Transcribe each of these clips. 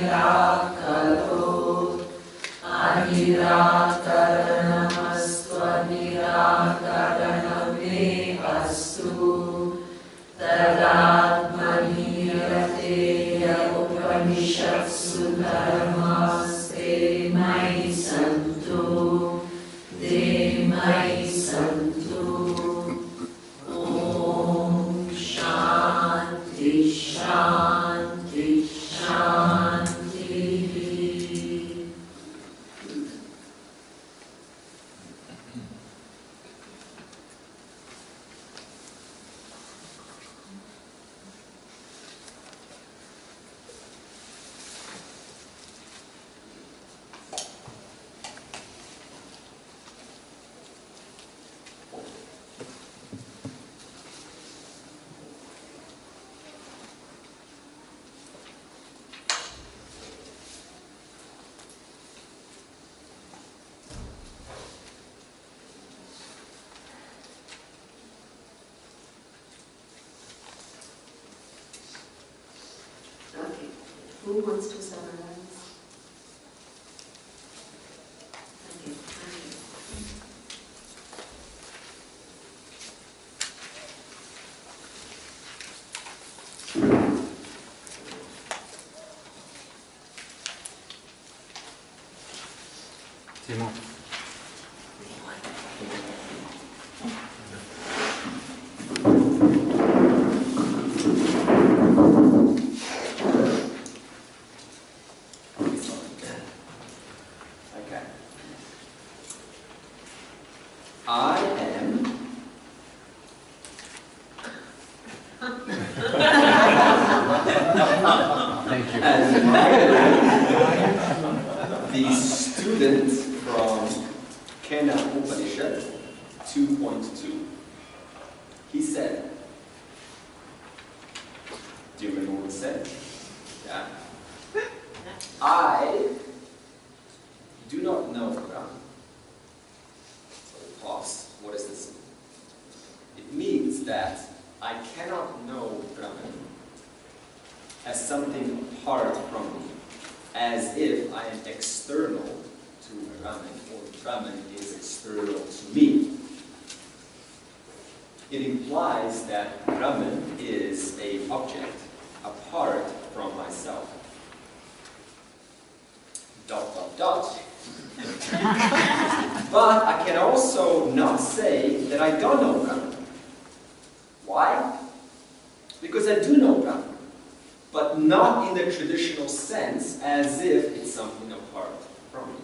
Anirakaro Anirakaranamastvanirakaraname astu Tadatmanirateya Upanishatsu dharmaste mai santu de mai santu. Om Shanti Shanti Shanti. Who wants to summarize? Okay. C'est bon. Thank you. The student from Upanishad 2.2. He said, do you remember what he said? Yeah. I do not know Brahman. So pause. What does this mean? It means that I cannot know Brahman as something apart from me, as if I am external to Brahman, or Brahman is external to me. It implies that Brahman is an object apart from myself. ... But I can also not say that I don't know Brahman. Why? Because I do know Brahman, but not in the traditional sense, as if it's something apart from me.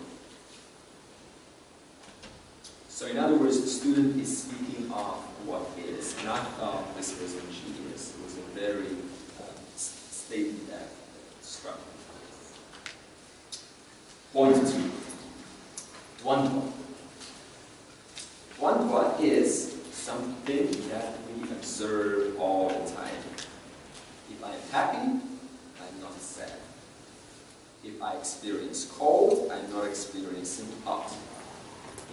So in other words, the student is speaking of what is, not of this was a genius. It was a very statement that struck me. Point 2. Dvandva. Dvandva is something that we observe all the time. If I am happy, I'm not sad. If I experience cold, I'm not experiencing hot.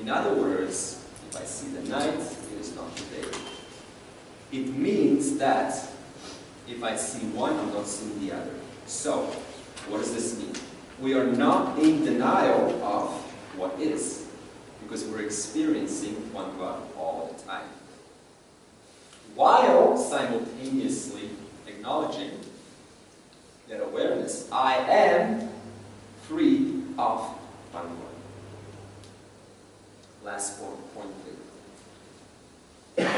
In other words, if I see the night, it is not the day. It means that if I see one, I'm not seeing the other. So, what does this mean? We are not in denial of what is, because we're experiencing Dvandva all the time, while simultaneously acknowledging that awareness, I am free of Dvandva. Last point, please.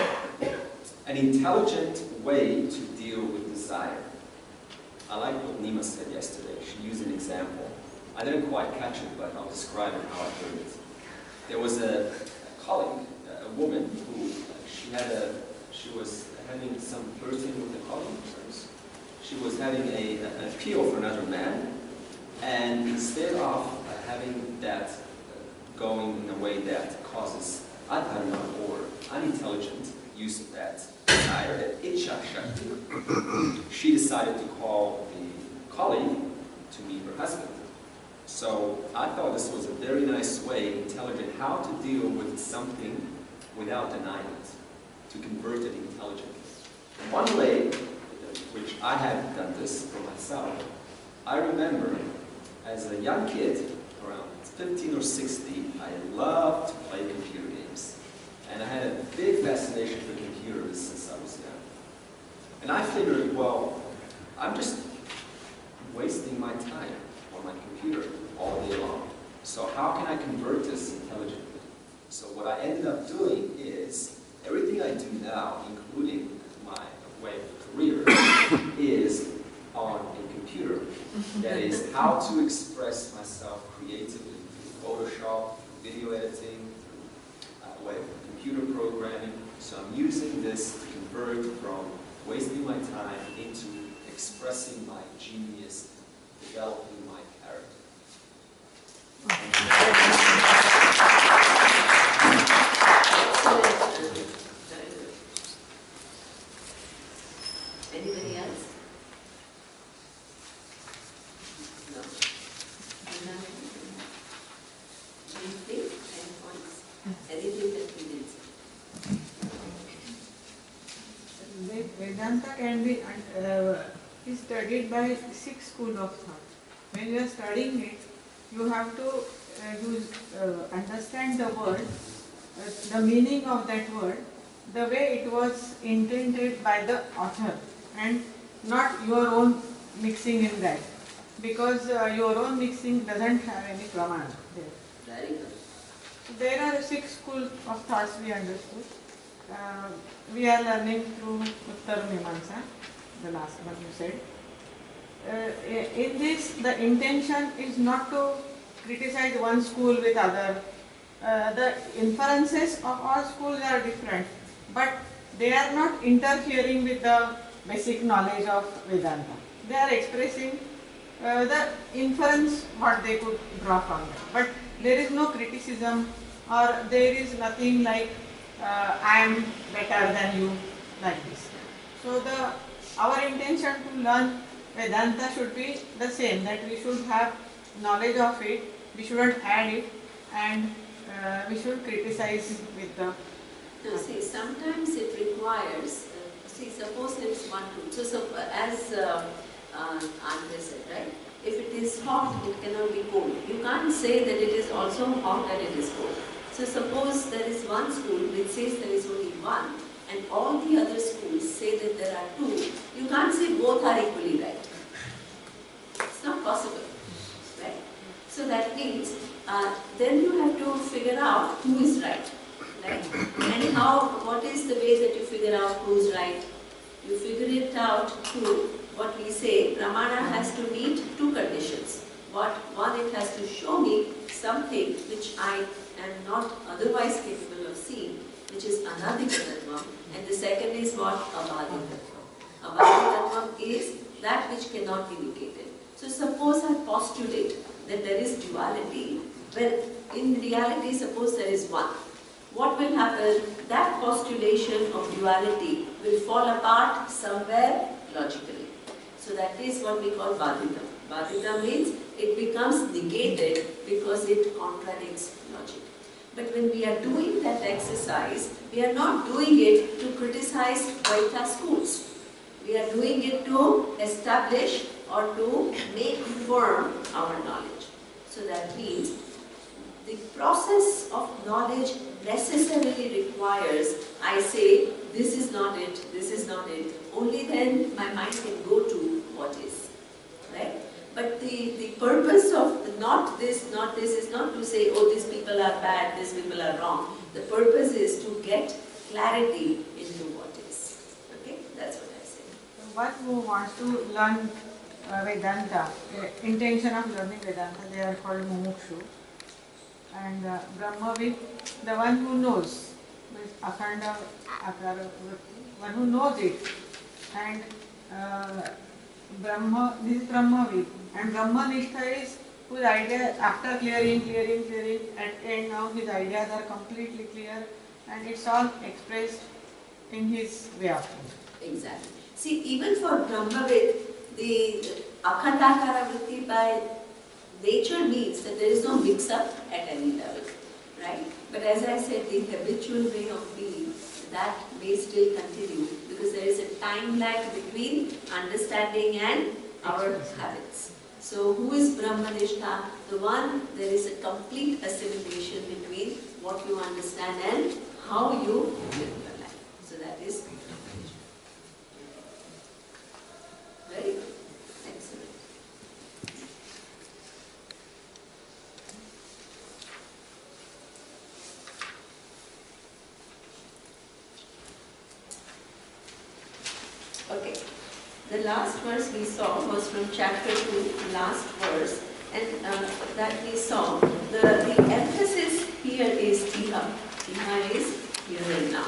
An intelligent way to deal with desire. I like what Neema said yesterday. She used an example. I didn't quite catch it, but I'll describe it how I heard it. There was a colleague, a woman, who she was having some flirting with a colleague. She was having an appeal for another man, and instead of having that going in a way that causes adharma or unintelligent use of that desire, that ichcha shakti, she decided to call the colleague to meet her husband. So I thought this was a very nice way, intelligent, how to deal with something without denying it, to convert it intelligently. And one way, which I have done this for myself, I remember As a young kid, around 15 or 16, I loved to play computer games. And I had a big fascination for computers since I was young. And I figured, well, I'm just wasting my time on my computer all day long. So how can I convert this intelligently? So what I ended up doing is, everything I do now, including my way of career, is on a computer. That is how to express myself creatively through Photoshop, through video editing, through way of computer programming. So I'm using this to convert from wasting my time into expressing my genius, developing my character. Anybody else? No. Anything? Any points? Anything that we did? Vedanta can be studied by 6 schools of thought. When you are studying it, you have to understand the word, the meaning of that word, the way it was intended by the author, and not your own mixing in that. Because your own mixing doesn't have any Brahman there. Very good. So there are 6 schools of thoughts we understood. We are learning through Uttar Mimamsa, the last one you said. In this, the intention is not to criticize one school with other. The inferences of all schools are different, but they are not interfering with the basic knowledge of Vedanta. They are expressing the inference what they could draw from that. But there is no criticism, or there is nothing like I am better than you, like this. So our intention to learn Vedanta should be the same, that we should have knowledge of it, we shouldn't add it, and we should criticize with the... No, see, sometimes it requires, suppose there is one truth. So as Andre said, right? If it is hot, it cannot be cold. You can't say that it is also hot and it is cold. So suppose there is one school which says there is only one, and all the other schools say that there are 2. You can't say both are equally right. It's not possible, right? So that means then you have to figure out who is right, right? And what is the way that you figure out who is right? You figure it out through what we say, Pramana has to meet 2 conditions. One, it has to show me something which I am not otherwise capable of seeing, which is anadikatattvam, and the second is what? Abhaditattvam. Abhaditattvam is that which cannot be negated. So suppose I postulate that there is duality, well, in reality suppose there is one. What will happen? That postulation of duality will fall apart somewhere logically. So that is what we call Badhita. Badhita means it becomes negated because it contradicts logic. But when we are doing that exercise, we are not doing it to criticize Dvaita schools. We are doing it to establish or to make firm our knowledge. So that means the process of knowledge necessarily requires, I say, this is not it, this is not it. Only then my mind can go to what is, right? But the purpose of not this is not to say, oh, these people are bad, these people are wrong. The purpose is to get clarity into what is. Okay, that's what I say. One who wants to learn Vedanta, intention of learning Vedanta, they are called Mumukshu. And Brahmavid, the one who knows, Akhanda Akara, one who knows it. And this is Brahmavid. And Brahmanistha is whose idea, after clearing, at the end now his ideas are completely clear and it's all expressed in his way of thinking. Exactly. See, even for Brahmavid, the Akhandakara vritti by nature means that there is no mix-up at any level, right? But as I said, the habitual way of being, that may still continue because there is a time lag between understanding and our habits. So who is Brahmanishta? The one, there is a complete assimilation between what you understand and how you live your life. So that is Brahmanishta. Very good. Excellent. Okay. The last verse we saw was from chapter 2, the last verse, and that we saw, the emphasis here is iha. Iha is here and now.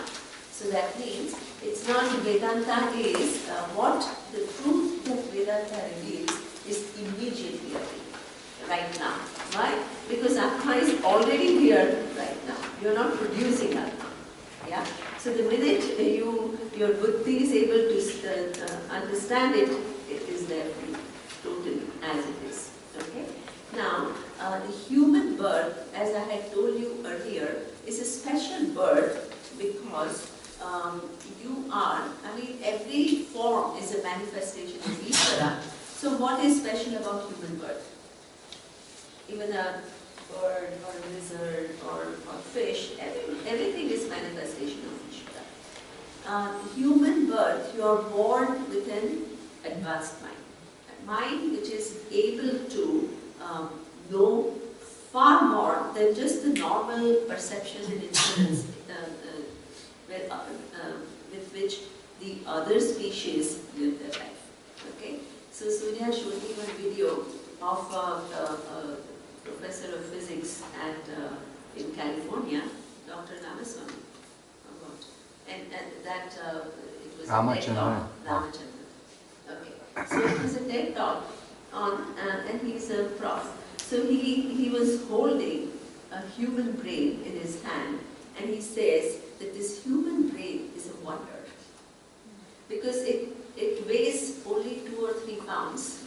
So that means it's not Vedanta is, what the truth that Vedanta reveals is immediately available, right now. Why? Because Atma is already here right now. You're not producing Atma. Yeah? So the minute your buddhi is able to understand it, it is there for you, totally as it is. Okay? Now, the human birth, as I had told you earlier, is a special birth because you are, every form is a manifestation of Ishvara. So what is special about human birth? Even a bird or a lizard or fish, everything is manifestation of Ishvara. Human birth, you are born with an advanced mind. A mind which is able to know far more than just the normal perception and instruments with which the other species live their life. Okay? So Surya showed me one video of a professor of physics in California, Dr. Ramaswamy, and that it was a TED talk. Ramachandran. Okay, so it was a TED talk on, and he's a prof. So he was holding a human brain in his hand, and he says that this human brain is a wonder because it weighs only 2 or 3 pounds.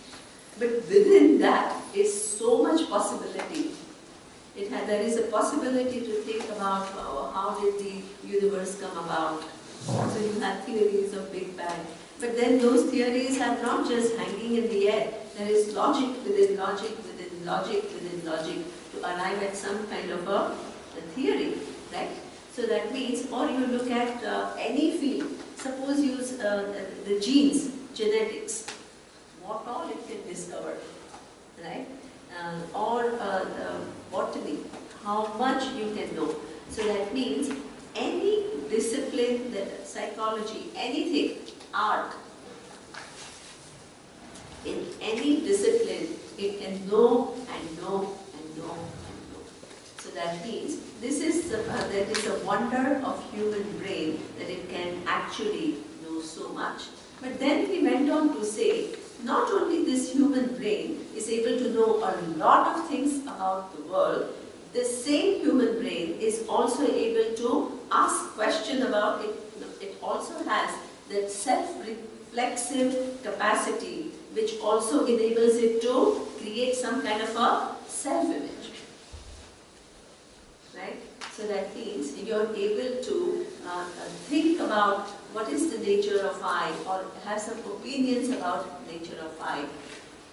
But within that is so much possibility. There is a possibility to think about how did the universe come about. So you have theories of Big Bang. But then those theories are not just hanging in the air. There is logic within logic within logic within logic to arrive at some kind of a theory, right? So that means, or you look at any field. Suppose use the genes, genetics. What all it can discover, right? Or botany, how much you can know. So that means any discipline, psychology, anything, art, in any discipline, it can know and know and know and know. So that means this is that is a wonder of human brain that it can actually know so much. But then he went on to say, not only this human brain is able to know a lot of things about the world, the same human brain is also able to ask questions about it. It also has that self-reflexive capacity which also enables it to create some kind of a self-image. Right? So that means you're able to think about what is the nature of I, or have some opinions about nature of I.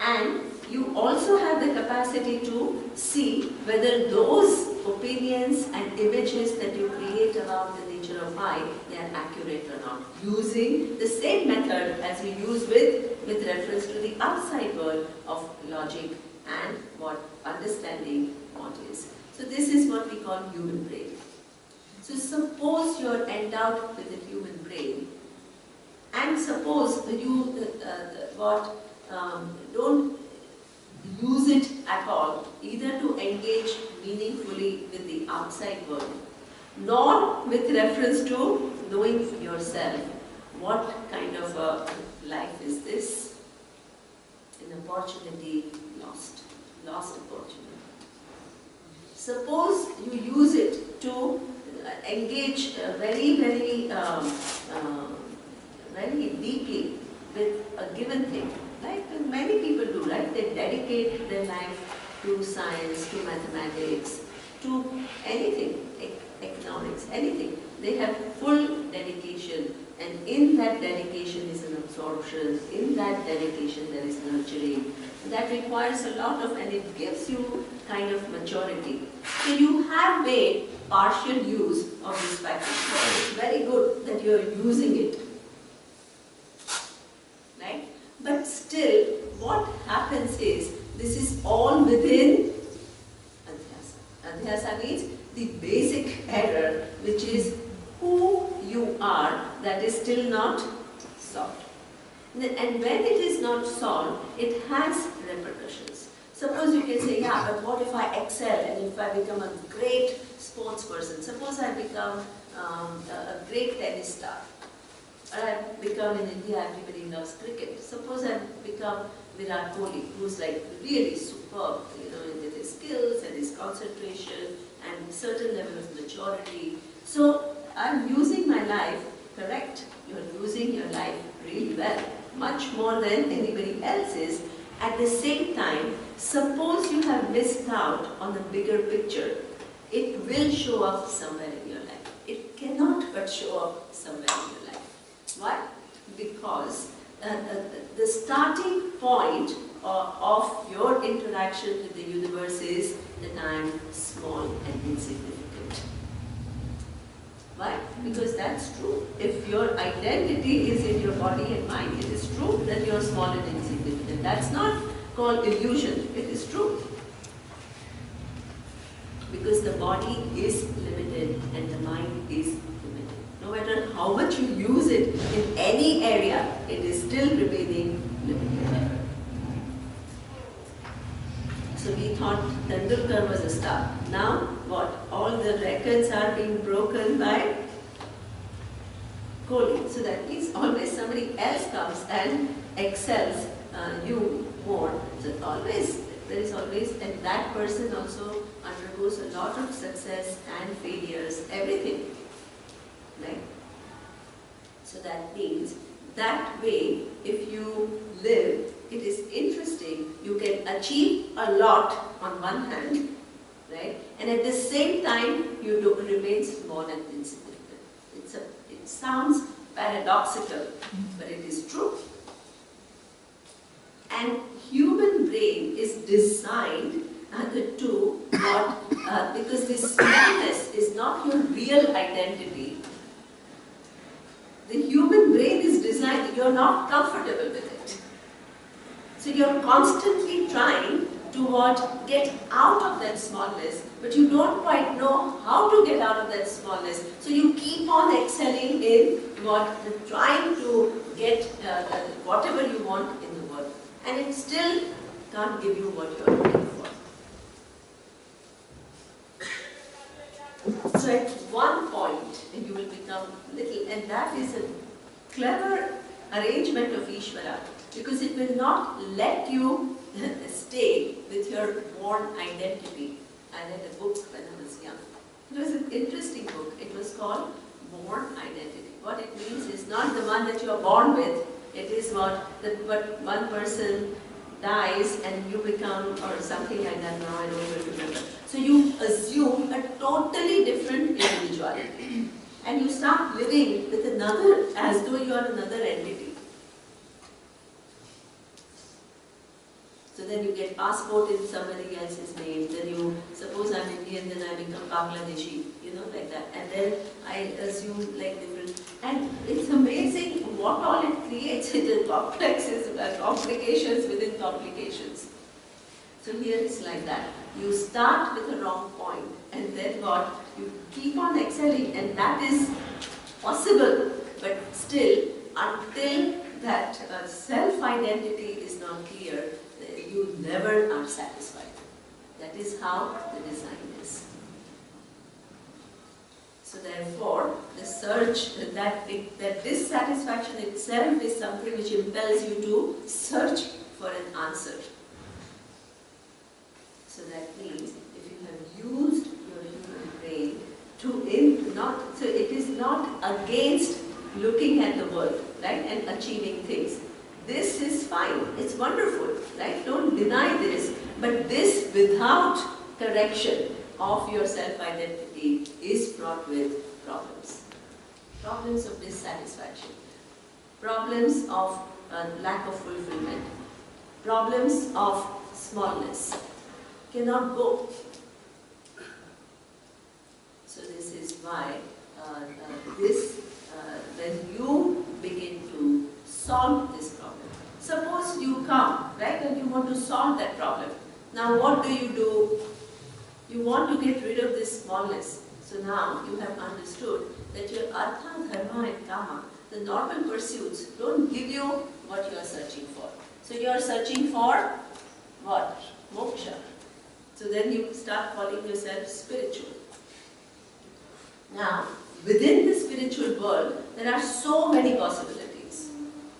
And you also have the capacity to see whether those opinions and images that you create about the nature of I, they are accurate or not. Using the same method as you use with reference to the outside world of logic and what understanding what is. So this is what we call human brain. So suppose you are endowed with a human brain, and suppose you don't use it at all, either to engage meaningfully with the outside world, nor with reference to knowing yourself. What kind of a life is this? An opportunity lost opportunity. Suppose you use it to engage very deeply with a given thing, like many people do, right? They dedicate their life to science, to mathematics, to anything, economics, anything. they have full dedication, and in that dedication is an absorption, in that dedication there is nurturing. That requires a lot of, and it gives you kind of maturity. So you have made partial use of this package. So it's very good that you are using it. Right? But still, what happens is, this is all within Adhyasa. Adhyasa means the basic error, which is who you are, that is still not solved. And when it is not solved, it has repercussions. Suppose you can say, yeah, but what if I excel and if I become a great sports person? Suppose I become a great tennis star. Or I become, in India, everybody loves cricket. Suppose I become Virat Kohli, who's like really superb, with his skills and his concentration and a certain level of maturity. So I'm using my life, correct? You're using your life really well, much more than anybody else is. At the same time, suppose you have missed out on the bigger picture, it will show up somewhere in your life. It cannot but show up somewhere in your life. Why? Because the starting point of your interaction with the universe is that I am small and insignificant. Why? Because that's true. If your identity is in your body and mind, it is true that you are small and insignificant. That's not called illusion. It is true. Because the body is limited and the mind is limited. No matter how much you use it in any area, it is still remaining limited. So we thought Tendulkar was a star. Now what? All the records are being broken by Kohli. So that means always somebody else comes and excels you more. So there is always, and that person also undergoes a lot of success and failures, everything. Right? So that means that way, if you live, it is interesting. You can achieve a lot on one hand, right? And at the same time, you remain small and insignificant. It sounds paradoxical, but it is true. And human brain is designed to what? Because this smallness is not your real identity. The human brain is designed, you're not comfortable with it. So you're constantly trying to what? Get out of that smallness, but you don't quite know how to get out of that smallness. So you keep on excelling in what? Trying to get whatever you want in the world. And it still can't give you what you're looking for. So at one point, you will become little, and that is a clever arrangement of Ishvara, because it will not let you stay with your born identity. I read a book when I was young. It was an interesting book. It was called Born Identity. What it means is not the one that you are born with. It is what one person dies and you become, or something like that. Now I don't even remember. So you assume a totally different individuality, and you start living with another as though you are another entity. So then you get passport in somebody else's name, then you, suppose I'm Indian, then I become Bangladeshi, like that. And then I assume like different, and it's amazing what all it creates. It is complexes, complications within complications. So here it's like that. You start with a wrong point, and then what? You keep on excelling, and that is possible, but still, until that self-identity is not clear, you never are satisfied. That is how the design is. So therefore, the search, that dissatisfaction itself is something which impels you to search for an answer. So that means if you have used your human brain so it is not against looking at the world, right, and achieving things. This is fine, it's wonderful, right? Don't deny this, but this without correction of your self-identity is fraught with problems. problems of dissatisfaction, problems of lack of fulfillment, problems of smallness cannot go. So this is why when you begin to solve this problem, suppose you come, right, and you want to solve that problem. Now what do? You want to get rid of this smallness. So now you have understood that your artha, dharma and kama, the normal pursuits, don't give you what you are searching for. So you are searching for what? Moksha. So then you start calling yourself spiritual. Now, within the spiritual world, there are so many possibilities,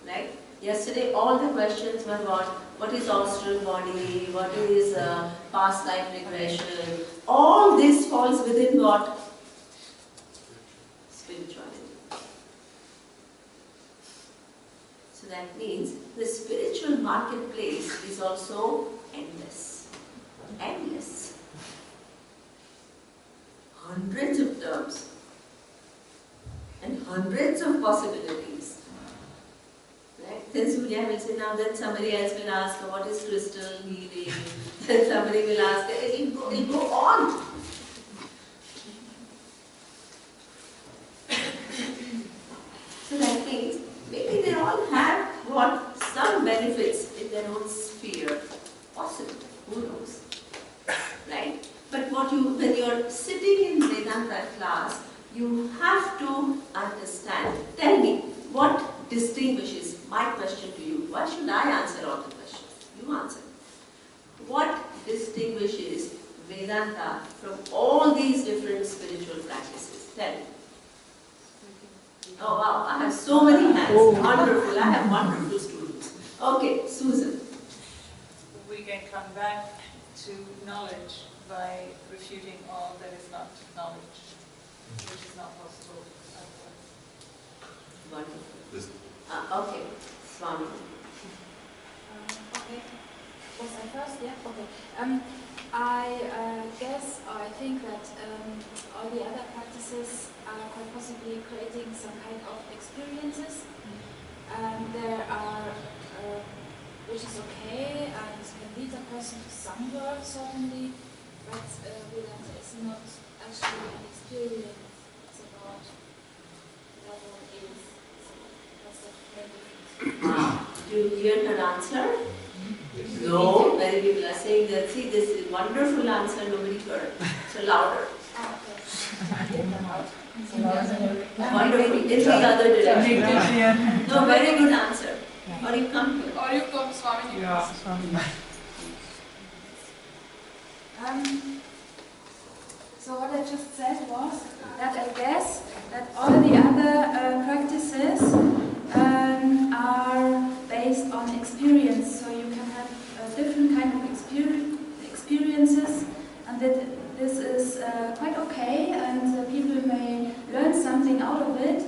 right? Yesterday, all the questions were what is astral body, what is past life regression. All this falls within what? Spirituality. So that means the spiritual marketplace is also endless. Endless. Hundreds of terms and hundreds of possibilities. Right? Then Surya will say, now then somebody else will ask, what is crystal healing? Then somebody will ask, it'll go on. So that means maybe they all have got some benefits in their own sphere. Possible, who knows? Right? But when you're sitting in Vedanta class, you have to understand. Tell me, what distinguishes, my question to you, why should I answer all the questions? You answer. What distinguishes Vedanta from all these different spiritual practices? Tell me. Oh wow, I have so many hands. Oh. Wonderful, I have wonderful students. Okay, Susan. We can come back to knowledge by refuting all that is not knowledge, which is not possible. Wonderful. Okay, Swami. Okay. Was I first? Yeah. Okay. I guess, or I think that all the other practices are quite possibly creating some kind of experiences. There are, which is okay, and can lead a person to some work certainly, but Vedanta is not actually an experience. It's about level is. That's the main difference. Do you hear her answer? No, many people are saying that, see, this is wonderful answer, nobody heard. So louder. Wonderful, in the other direction. No, very good answer. Or you come here. Or you come, Swami. Yeah, Swami. So what I just said was that I guess that all the other practices are based on experience. So you can have different kind of experiences, and that this is quite okay, and people may learn something out of it.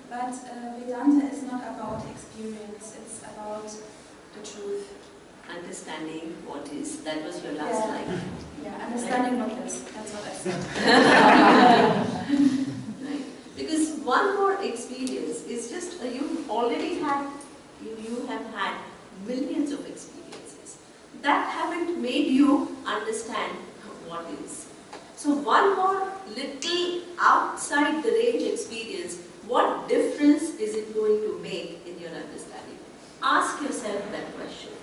But Vedanta is not about experience; it's about the truth. Understanding what is. That was your last line. Yeah, understanding what is. That's what I said. Right. Because one more experience is just you already had. You have had millions of experiences that haven't made you understand what is. So one more little outside the range experience, what difference is it going to make in your understanding? Ask yourself that question.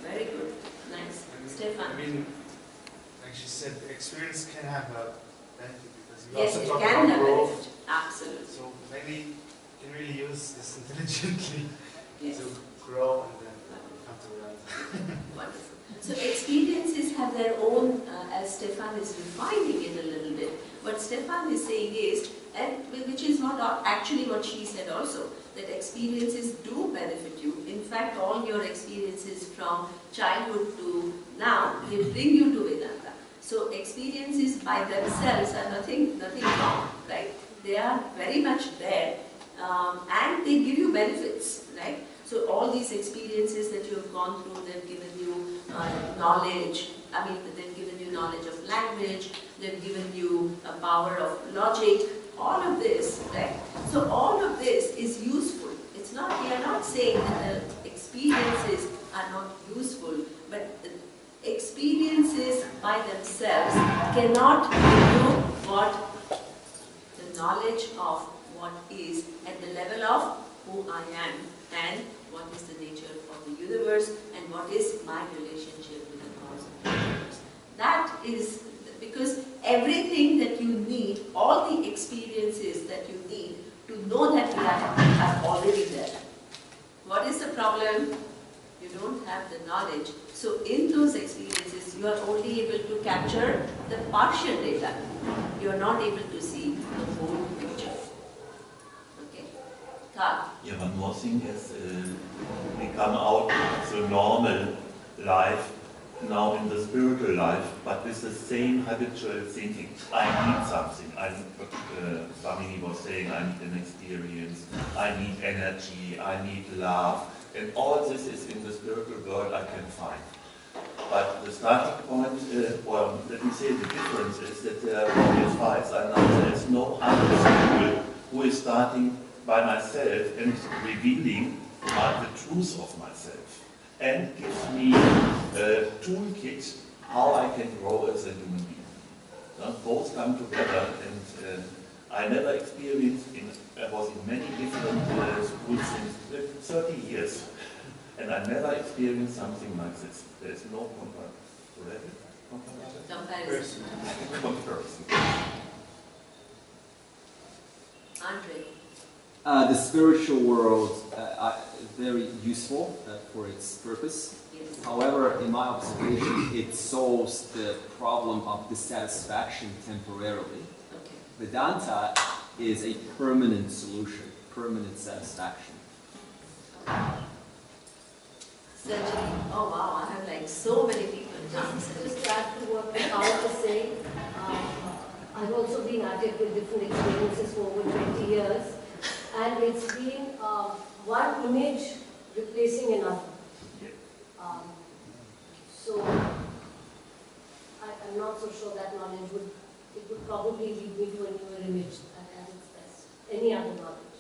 Very good. Nice. Stefan. I mean, like she said, experience can have a benefit because you Yes, also it talk can about have growth. benefit. Absolutely. So maybe you can really use this intelligently Yes. to grow and then come to reality. Wonderful. So experiences have their own, as Stefan is refining it a little bit, what Stefan is saying is, and which is not actually what she said also, that experiences do benefit you. In fact, all your experiences from childhood to now, they bring you to Vedanta. So experiences by themselves are nothing wrong, right? They are very much there, and they give you benefits, right? So all these experiences that you have gone through, they've given you knowledge. I mean, they've given you knowledge of language, they've given you a power of logic, all of this, right? So all of this is useful. It's not, we are not saying that the experiences are not useful, but the experiences by themselves cannot give you what the knowledge of what is at the level of who I am and what is the nature of the universe and what is my relationship with the cause of the universe. That is because everything that you need, all the experiences that you need to know that reality are already there. What is the problem? You don't have the knowledge. So in those experiences, you are only able to capture the partial data. You are not able to see the whole picture. Okay? Carl? Yeah, one more thing is we come out of the normal life now in the spiritual life, but with the same habitual thinking. I need something. Swamini was saying, I need an experience, I need energy, I need love, and all this is in the spiritual world I can find. But the starting point, or let me say the difference is that as far as I know, there is no other school who is starting by myself and revealing the truth of myself and gives me a toolkit how I can grow as a human being. Both come together, and I never experienced, I was in many different schools since 30 years, and I never experienced something like this. There is no comparison. Andre? The spiritual world very useful for its purpose. Yes. However, in my observation, it solves the problem of dissatisfaction temporarily. Okay. Vedanta is a permanent solution, permanent satisfaction. Sajjali, oh wow, I have like so many people. Just to add to what Paul was saying, I've also been at it with different experiences for over 20 years, and it's been one image replacing another. So I'm not so sure that knowledge would probably lead me to a newer image at its best. Any other knowledge.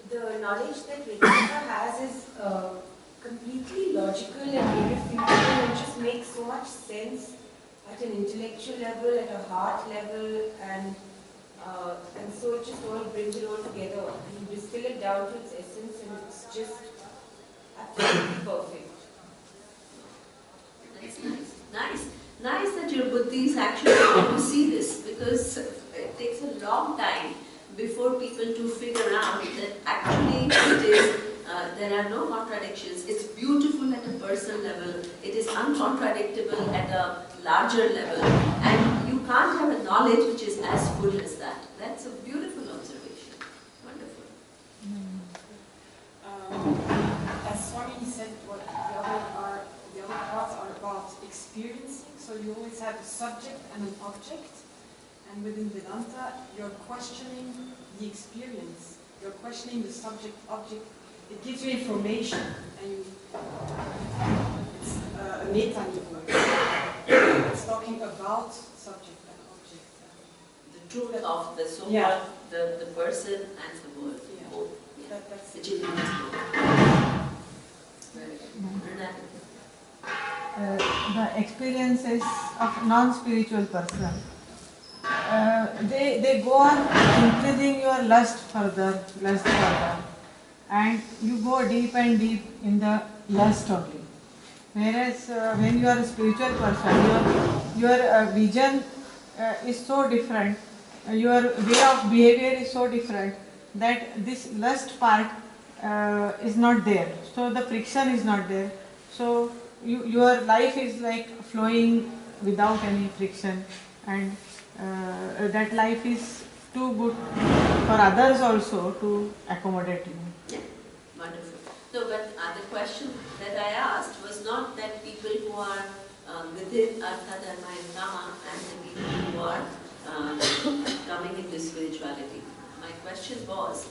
The knowledge that Vedanta has is completely logical and irrefutable and just makes so much sense at an intellectual level, at a heart level, and so it just all brings it all together. You distill it down to its essence, and it's just absolutely perfect. That's nice. Nice that your buddhi is actually able to see this, because it takes a long time before people to figure out that actually it is, there are no contradictions. It's beautiful at a personal level. It is uncontradictable at a larger level. And you can't have a knowledge which is as full as that. That's a beautiful observation. Wonderful. As Swami said, what the other parts are about experiencing. So you always have a subject and an object. And within Vedanta, you're questioning the experience. You're questioning the subject, object. It gives you information, and it's a meta niveau. It's talking about subject and object. The truth of the soul, Yeah. the person, and the world. Yeah. Both. Yeah. That's Which is very good. The experiences of non-spiritual person, they go on increasing your lust further, and you go deep and deep in the lust only. Whereas when you are a spiritual person, your vision is so different, your way of behavior is so different that this lust part is not there. So the friction is not there. So your life is like flowing without any friction, and that life is too good for others also to accommodate you. Yeah, wonderful. No, but the question that I asked was not that people who are within Artha, Dharma and Kama and the people who are coming into spirituality. My question was,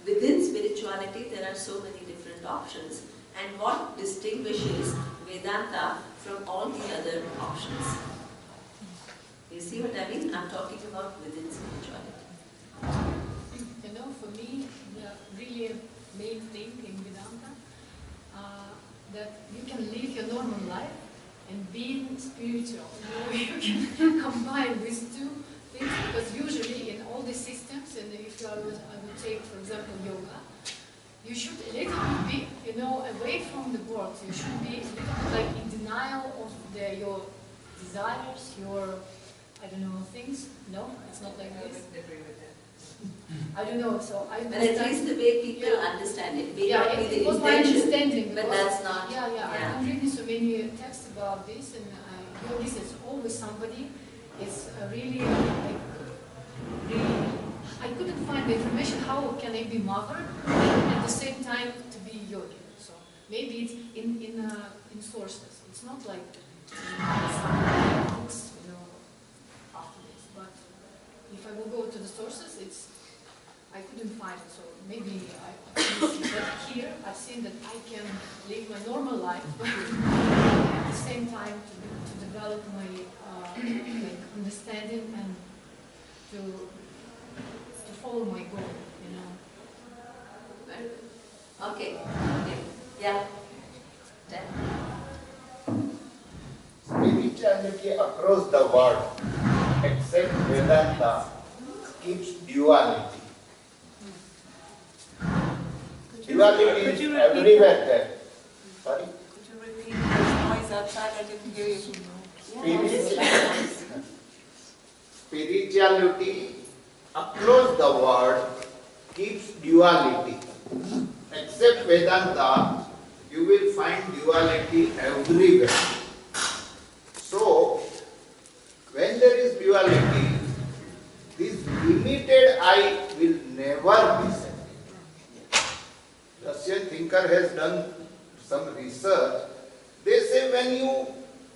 within spirituality there are so many different options. and what distinguishes Vedanta from all the other options. You see what I mean? I'm talking about within spirituality. You know, for me, the really main thing in Vedanta, that you can live your normal life and being spiritual. You can combine these two things, because usually in all these systems, and if I would take, for example, yoga, you should a little bit be, away from the world. You should be a little bit like in denial of your desires, your, I don't know, things. No, it's not like this. I don't know, so I... But at least the way people understand it, may not be the it was my intention, understanding. but that's not... I'm reading so many texts about this, and this is always somebody, it's really, I couldn't find the information, how can I be mother, and at the same time to be yogi. So maybe it's in sources, it's not like some books, after this, but if I will go to the sources, I couldn't find it, so maybe I can see. But here, I've seen that I can live my normal life, at the same time to develop my understanding and to follow my goal, Okay. Yeah. Spirituality across the world, except Vedanta, keeps duality. Duality is everywhere there. Sorry? Could you repeat? There's noise outside, I didn't hear you. Spirituality across the world keeps duality. Except Vedanta, you will find duality everywhere. So, when there is duality, this limited I will never be set. Russian thinker has done some research. They say when you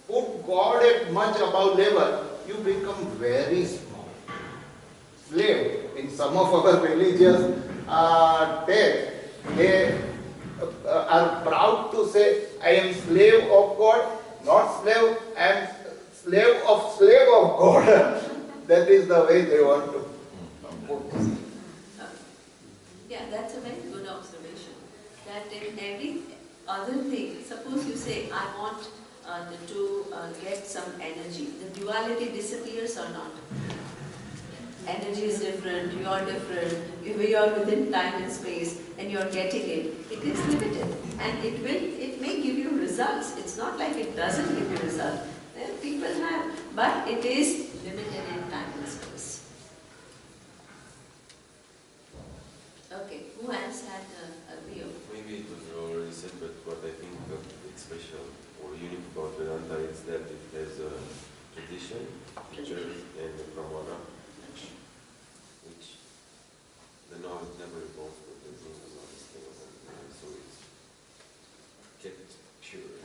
put God at much above level, you become very small. Slave, in some of our religious texts, they are proud to say, I am slave of God, not slave, I am slave of God. That is the way they want to put this. Yeah, that's a very good observation. That in every other thing, suppose you say, I want to get some energy, the duality disappears or not? Energy is different, you are different, you are within time and space, and you are getting it. It is limited, and it may give you results. It's not like it doesn't give you results. People have, but it is limited in time and space. Okay, who else had a view? Maybe it was already said, but what I think it's special or unique about Vedanta is that it has a tradition, teachers, and a Brahmana, which the knowledge never evolves, but the meaning is not stable, so it's kept pure.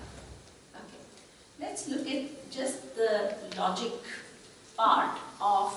Okay, let's look at just the logic part of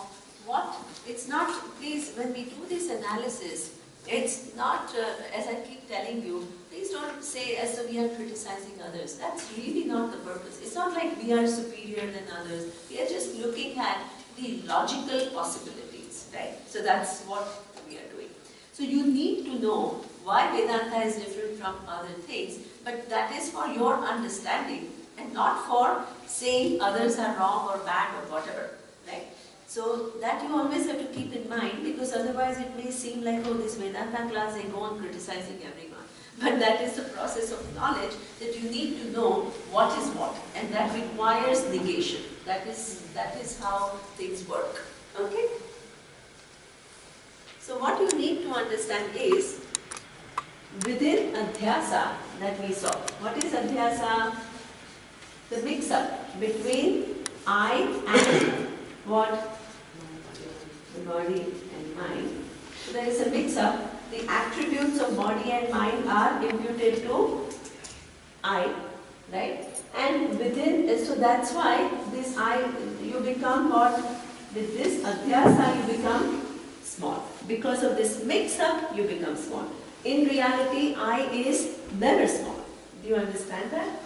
what, it's not, please, when we do this analysis, it's not, as I keep telling you, please don't say as though we are criticizing others. That's really not the purpose. It's not like we are superior than others. We are just looking at the logical possibilities, right? So that's what we are doing. So you need to know why Vedanta is different from other things, but that is for your understanding and not for saying others are wrong or bad or whatever, right? So that you always have to keep in mind, because otherwise it may seem like, oh, this Vedanta class, they go on criticizing everyone. But that is the process of knowledge, that you need to know what is what, and that requires negation. That is how things work. Okay? So what you need to understand is, within Adhyasa that we saw, what is Adhyasa? The mix-up between I and what? The body and mind. So there is a mix-up. The attributes of body and mind are imputed to I, right? And within, so that's why this I, you become what? With this Adhyasa you become small. Because of this mix-up you become small. In reality, I is never small. Do you understand that?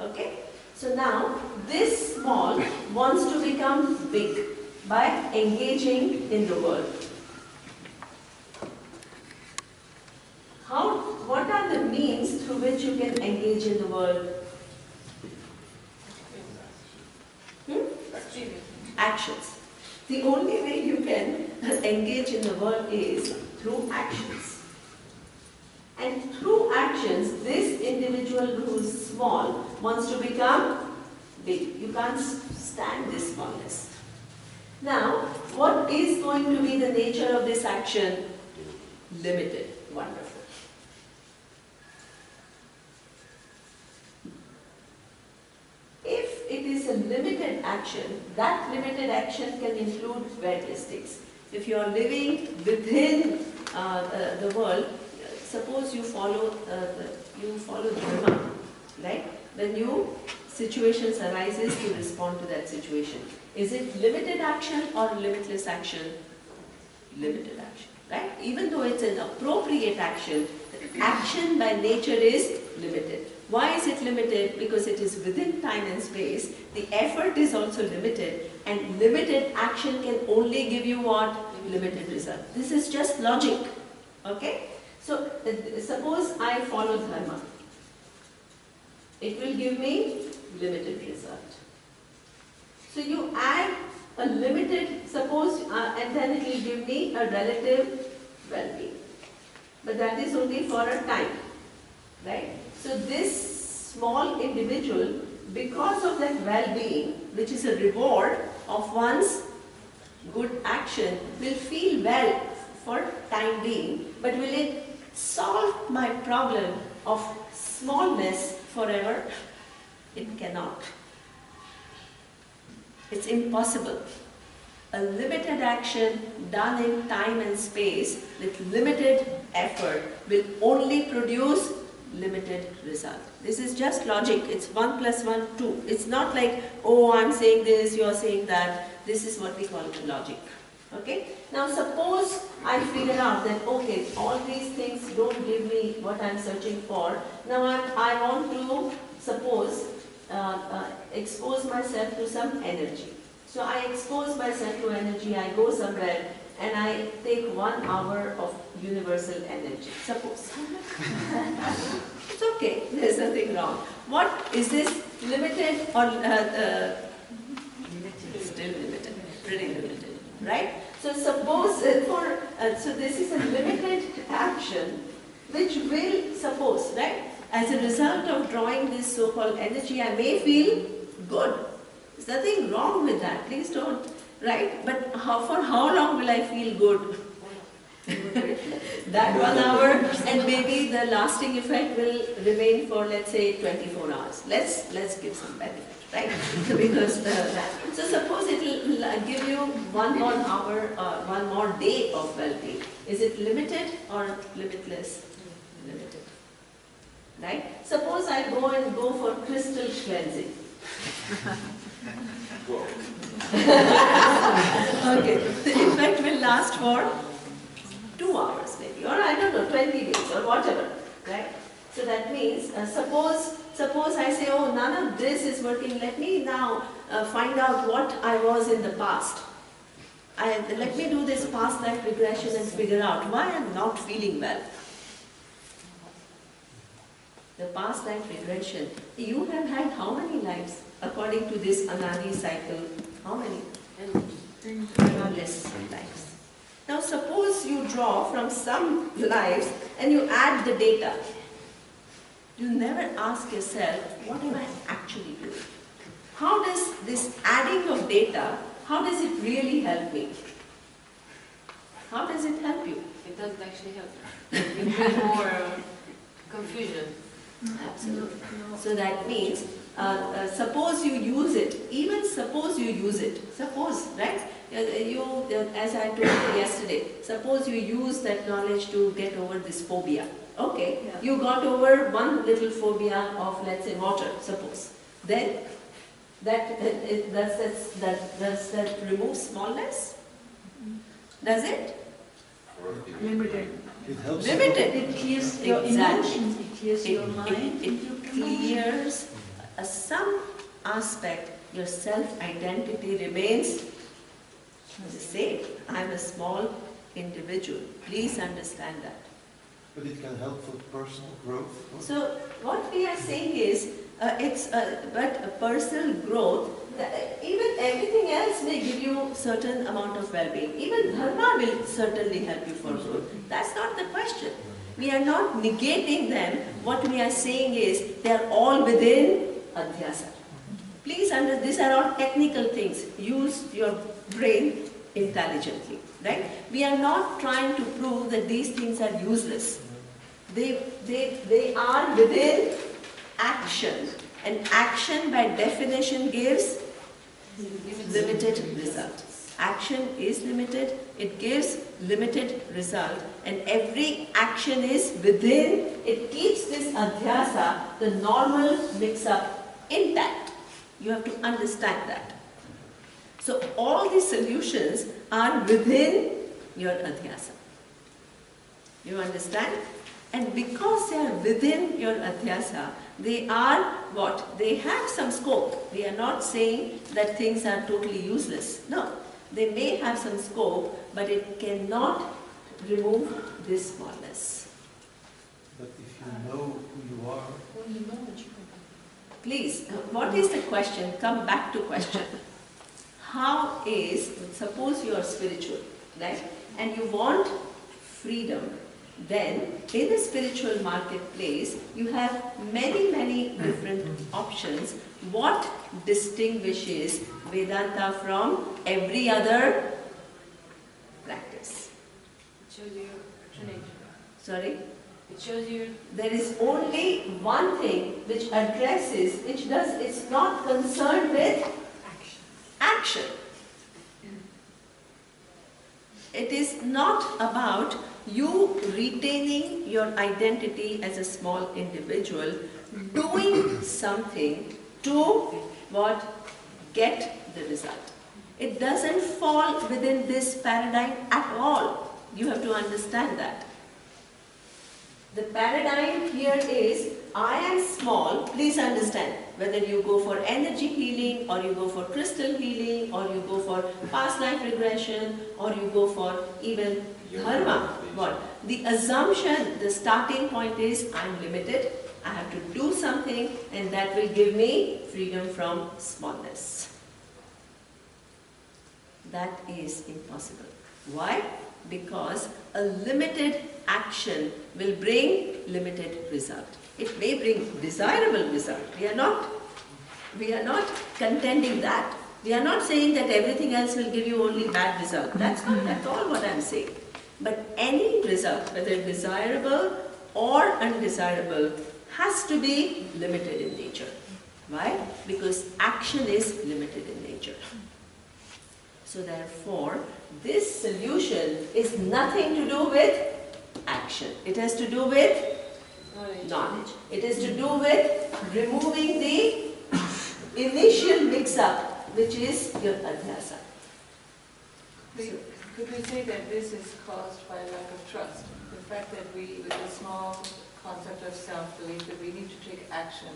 Okay? So now, this small wants to become big by engaging in the world. What are the means through which you can engage in the world? Actions. The only way you can engage in the world is through actions. And through actions, this individual who is small wants to become big. You can't stand this smallness. Now, what is going to be the nature of this action? Limited. Wonderful. If it is a limited action, that limited action can include various things. If you are living within the world, suppose you follow Dharma, right? Then situations arises to respond to that situation. Is it limited action or limitless action? Limited action, right? Even though it's an appropriate action, the action by nature is limited. Why is it limited? Because it is within time and space. The effort is also limited, and limited action can only give you what? Limited result. This is just logic, okay? So, suppose I follow Dharma. It will give me limited result. So you add a limited, suppose, and then it will give me a relative well-being. But that is only for a time, right? So this small individual, because of that well-being, which is a reward of one's good action, will feel well for time being, but will it solve my problem of smallness forever? It cannot. It's impossible. A limited action done in time and space with limited effort will only produce limited result. This is just logic. It's 1 + 1, 2. It's not like, oh, I'm saying this, you're saying that. This is what we call the logic. Okay? Now suppose I figure out that, okay, all these things don't give me what I'm searching for. Now I want to, suppose, expose myself to some energy. So I expose myself to energy, I go somewhere and I take 1 hour of universal energy, suppose. It's okay, there's nothing wrong. What is this, limited or still limited, pretty limited, right? So suppose so this is a limited action which will, suppose, right? As a result of drawing this so-called energy, I may feel good. There's nothing wrong with that, please don't, right? But for how long will I feel good? That 1 hour, and maybe the lasting effect will remain for, let's say, 24 hours. Let's give some benefit, right? So because so suppose it will give you 1 more hour, 1 more day of well-being. Is it limited or limitless? Limited, right? Suppose I go for crystal cleansing. Okay, the effect will last for 2 hours maybe, or I don't know, 20 days or whatever, right? So that means, suppose I say, oh, none of this is working, let me now find out what I was in the past. Let me do this past life regression and figure out why I'm not feeling well. The past life regression, you have had how many lives according to this Anadi cycle? How many? Less lives. Now suppose you draw from some lives and you add the data. You never ask yourself, what am I actually doing? How does this adding of data, how does it really help me? How does it help you? It doesn't actually help. It brings more confusion. Absolutely. So that means, suppose you use it, even suppose you use it, suppose, right? As I told you yesterday, suppose you use that knowledge to get over this phobia. Okay, yeah. You got over one little phobia of, let's say, water, suppose. Then, does that remove smallness? Does it? Limited. It helps. Limited. It clears your Exactly. emotions, it clears your mind. It clears some aspect, your self-identity remains the same. I'm a small individual. Please understand that. But it can help for personal growth. So what we are saying is, but a personal growth, even everything else may give you certain amount of well-being. Even dharma will certainly help you for growth. That's not the question. We are not negating them. What we are saying is, they are all within adhyasa. Please understand, these are all technical things. Use your brain intelligently, right? We are not trying to prove that these things are useless. They are within action, and action by definition gives limited result. Action is limited, it gives limited result, and every action is within, it keeps this adhyasa, the normal mix-up, intact. You have to understand that. So all the solutions are within your adhyasa. You understand? And because they are within your adhyasa, they are what? They have some scope. We are not saying that things are totally useless. No. They may have some scope, but it cannot remove this smallness. But if you know who you are, please, what is the question? Come back to question. How is, suppose you are spiritual, right? And you want freedom. Then, in the spiritual marketplace, you have many different options. What distinguishes Vedanta from every other practice? It shows you trinity. Sorry? It shows you there is only one thing which addresses, it's not concerned with action. It is not about you retaining your identity as a small individual, doing something to what? Get the result. It doesn't fall within this paradigm at all. You have to understand that. The paradigm here is, I am small, please understand, whether you go for energy healing, or you go for crystal healing, or you go for past life regression, or you go for even dharma. What? The assumption, the starting point is, I am limited, I have to do something, and that will give me freedom from smallness. That is impossible. Why? Because a limited action will bring limited result. It may bring desirable result. We are not contending that. We are not saying that everything else will give you only bad result. That's not at all what I am saying. But any result, whether desirable or undesirable, has to be limited in nature. Why? Because action is limited in nature. So therefore, this solution is nothing to do with action. It has to do with knowledge. It has to do with removing the initial mix-up, which is your adhyasa. Could we say that this is caused by lack of trust? The fact that we, with a small concept of self, believe that we need to take action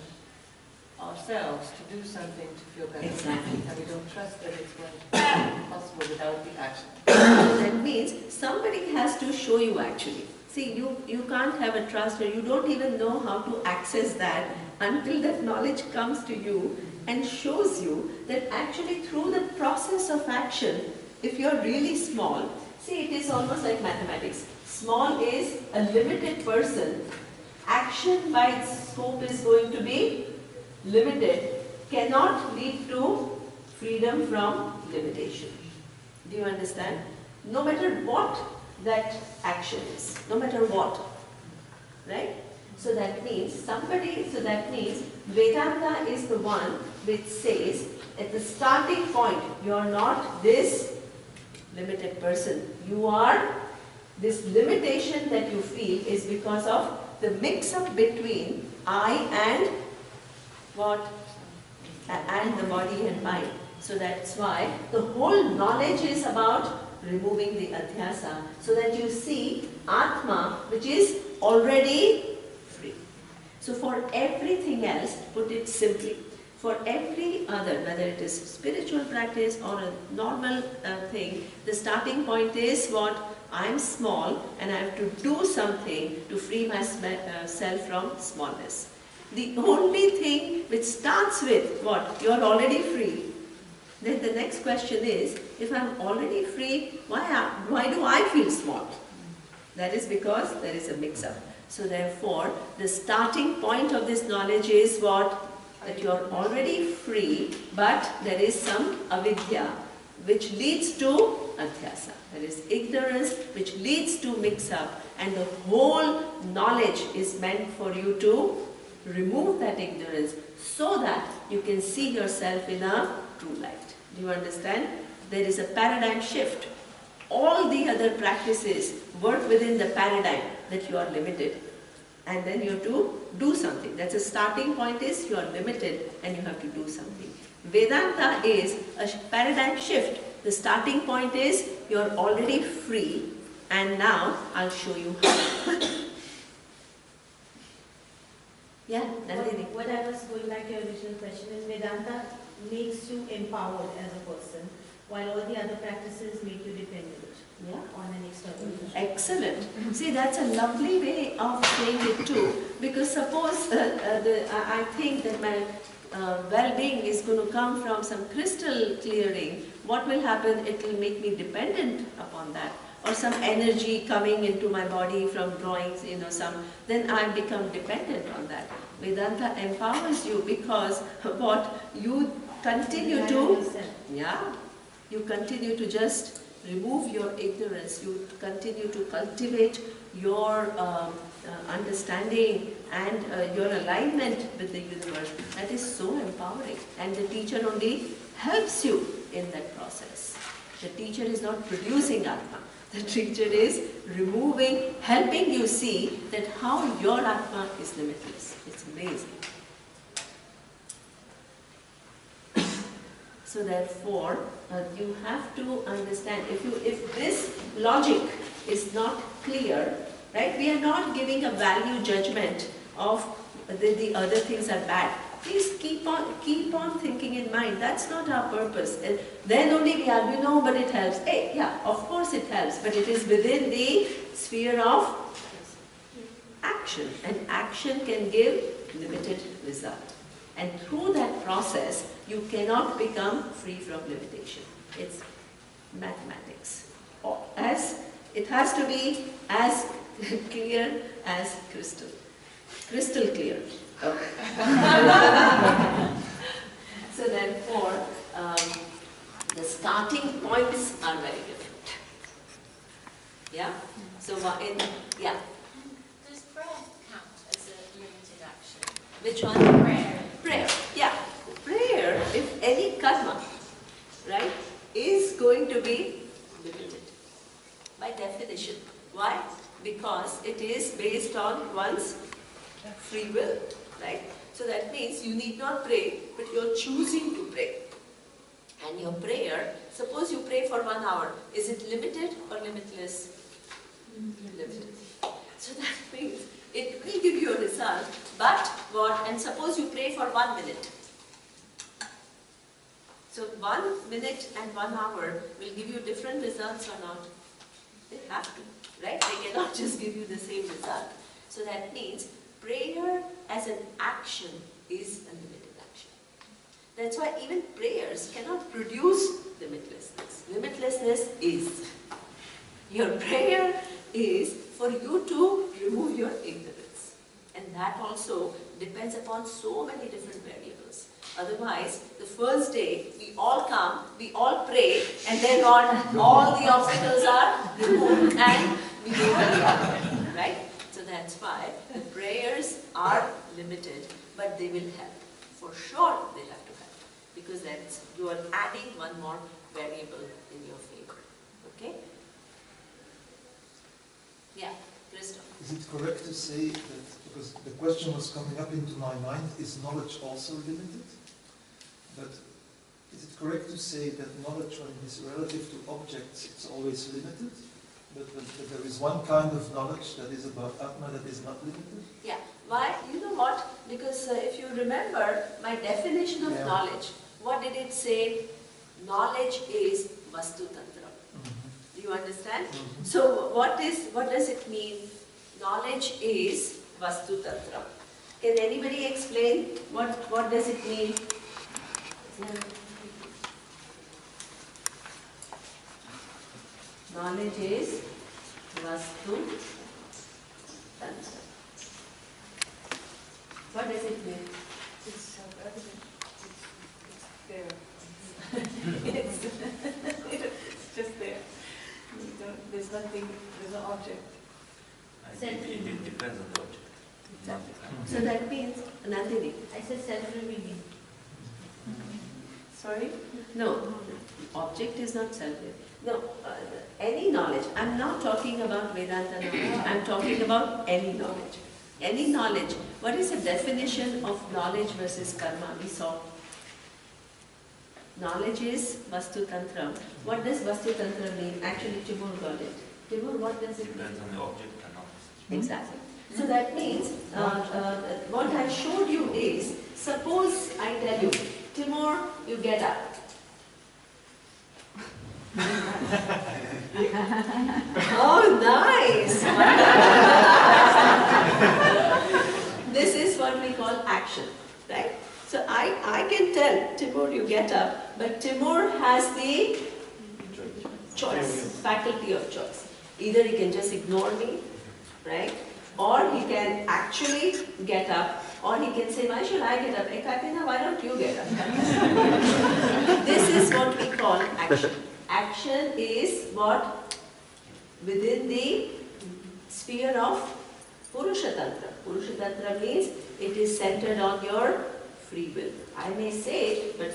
ourselves to do something to feel better. Exactly. And we don't trust that it's going to be possible without the action. That means somebody has to show you actually. See, you can't have a trust, or you don't even know how to access that until that knowledge comes to you and shows you that actually through the process of action, if you're really small, see, it is almost like mathematics. Small is a limited person. Action by its scope is going to be limited, cannot lead to freedom from limitation. Do you understand? No matter what that action is, no matter what, right? So that means Vedanta is the one which says at the starting point, you are not this limited person. You are, this limitation that you feel is because of the mix-up between I and what? And the body and mind. So that's why the whole knowledge is about removing the adhyasa, so that you see Atma, which is already free. So for everything else, put it simply, for every other, whether it is spiritual practice or a normal thing, the starting point is what? I am small and I have to do something to free myself from smallness. The only thing which starts with what? You are already free. Then the next question is, if I am already free, why do I feel small? That is because there is a mix-up. So therefore, the starting point of this knowledge is what? That you are already free, but there is some avidya which leads to adhyasa. There is ignorance which leads to mix-up, and the whole knowledge is meant for you to remove that ignorance so that you can see yourself in a true light. Do you understand? There is a paradigm shift. All the other practices work within the paradigm that you are limited, and then you have to do something. That's a starting point, is you are limited and you have to do something. Vedanta is a paradigm shift. The starting point is you are already free, and now I'll show you how. Yeah, Nandini. What I was going back to your original question is, Vedanta makes you empowered as a person, while all the other practices make you dependent on an external person. Excellent. See, that's a lovely way of saying it too, because suppose I think that my well-being is going to come from some crystal clearing. What will happen? It will make me dependent upon that. Or some energy coming into my body from drawings, then I become dependent on that. Vedanta empowers you because what? You continue to, you continue to just remove your ignorance, you continue to cultivate your understanding and your alignment with the universe. That is so empowering, and the teacher only helps you in that process. The teacher is not producing Atma. The teacher is removing, helping you see that how your Atma is limitless. It's amazing. So therefore, you have to understand, if this logic is not clear, right? We are not giving a value judgment of the other things are bad. Please keep on thinking in mind. That's not our purpose. And then only we argue, no, but it helps. Hey, yeah, of course it helps, but it is within the sphere of action. And action can give limited result. And through that process, you cannot become free from limitation. It's mathematics. It has to be as clear as crystal. Crystal clear. Okay. So therefore, the starting points are very different. Yeah? So yeah. Does prayer count as a limited action? Which one? Prayer. Prayer. Yeah. Prayer, if any karma, right, is going to be limited. By definition. Why? Because it is based on one's free will. Right? So that means you need not pray, but you're choosing to pray. And your prayer, suppose you pray for 1 hour, is it limited or limitless? Limited. So that means it will give you a result, but what? And suppose you pray for 1 minute. So 1 minute and 1 hour will give you different results or not? They have to, right? They cannot just give you the same result. So that means prayer as an action is a limited action. That's why even prayers cannot produce limitlessness. Limitlessness is. Your prayer is for you to remove your ignorance. And that also depends upon so many different variables. Otherwise, the first day, we all come, we all pray, and then all the obstacles are removed and we do very well. Right? So that's why the prayers are limited, but they will help. For sure they have to help, because you are adding one more variable in your favor. Okay? Yeah, Christoph. Is it correct to say that, because the question was coming up into my mind, is knowledge also limited? But Is it correct to say that knowledge, when it is relative to objects, it's always limited? But there is one kind of knowledge that is about Atma that is not limited? Yeah. Why? You know what? Because if you remember my definition of knowledge, what did it say? Knowledge is Vastu Tantra. Do you understand? So what does it mean? Knowledge is Vastu Tantra. Can anybody explain what does it mean? Knowledge is Vastu Tantra. What does it mean? It's self-evident. It's there. It's just there. There's nothing, there's no object. It depends on the object. Exactly. So that means, Nandini. I said self-revealing. Sorry? No, object is not self-revealing. No, any knowledge. I'm not talking about Vedanta knowledge. I'm talking about any knowledge. Any knowledge. What is the definition of knowledge versus karma? We saw. Knowledge is Vastu Tantra. What does Vastu Tantra mean? Actually, Timur got it. Timur, what does it mean? Depends on the object and not. Exactly. So that means, what I showed you is, suppose I tell you, Timur, you get up. Oh, nice! This is what we call action, right? So I can tell Timur, you get up, but Timur has the choice, faculty of choice. Either he can just ignore me, right? Or he can actually get up, or he can say, why should I get up? Hey, Katina, why don't you get up? This is what we call action. Action is what? Within the sphere of Purusha Tantra. Purusha Tantra means it is centered on your free will. I may say it, but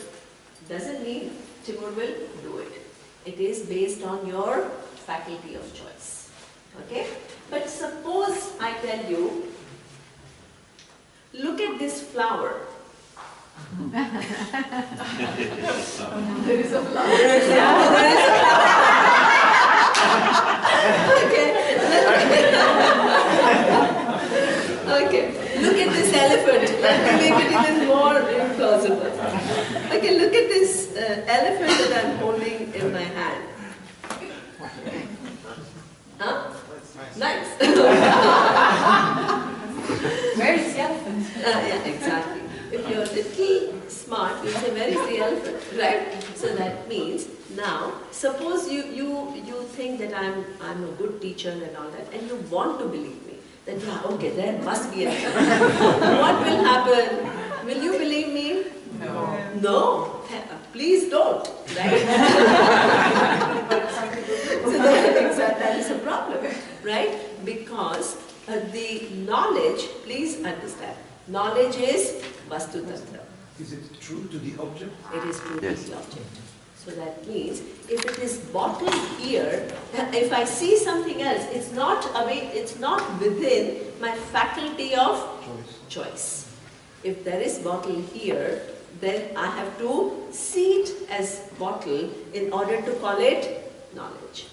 doesn't mean Timur will do it. It is based on your faculty of choice. Okay? But suppose I tell you, look at this flower. There is a flower. There is a okay. Okay. Look at this elephant. Let me make it even more implausible. Okay, look at this elephant that I'm holding in my hand. Huh? Nice. Where is the elephant? Yeah, exactly. If you're a little smart, you'll say, where is the elephant, right? So that means, now, suppose you think that I'm a good teacher and all that, and you want to believe me, that, yeah, okay, there must be an elephant. What will happen? Will you believe me? No. No? Please don't, right? So that is a problem, right? Because the knowledge, please understand, knowledge is Vastu Tantra. Is it true to the object? It is true to the object. So that means, if it is bottled here, if I see something else, it's not away, it's not within my faculty of choice. If there is bottle here, then I have to see it as bottle in order to call it knowledge.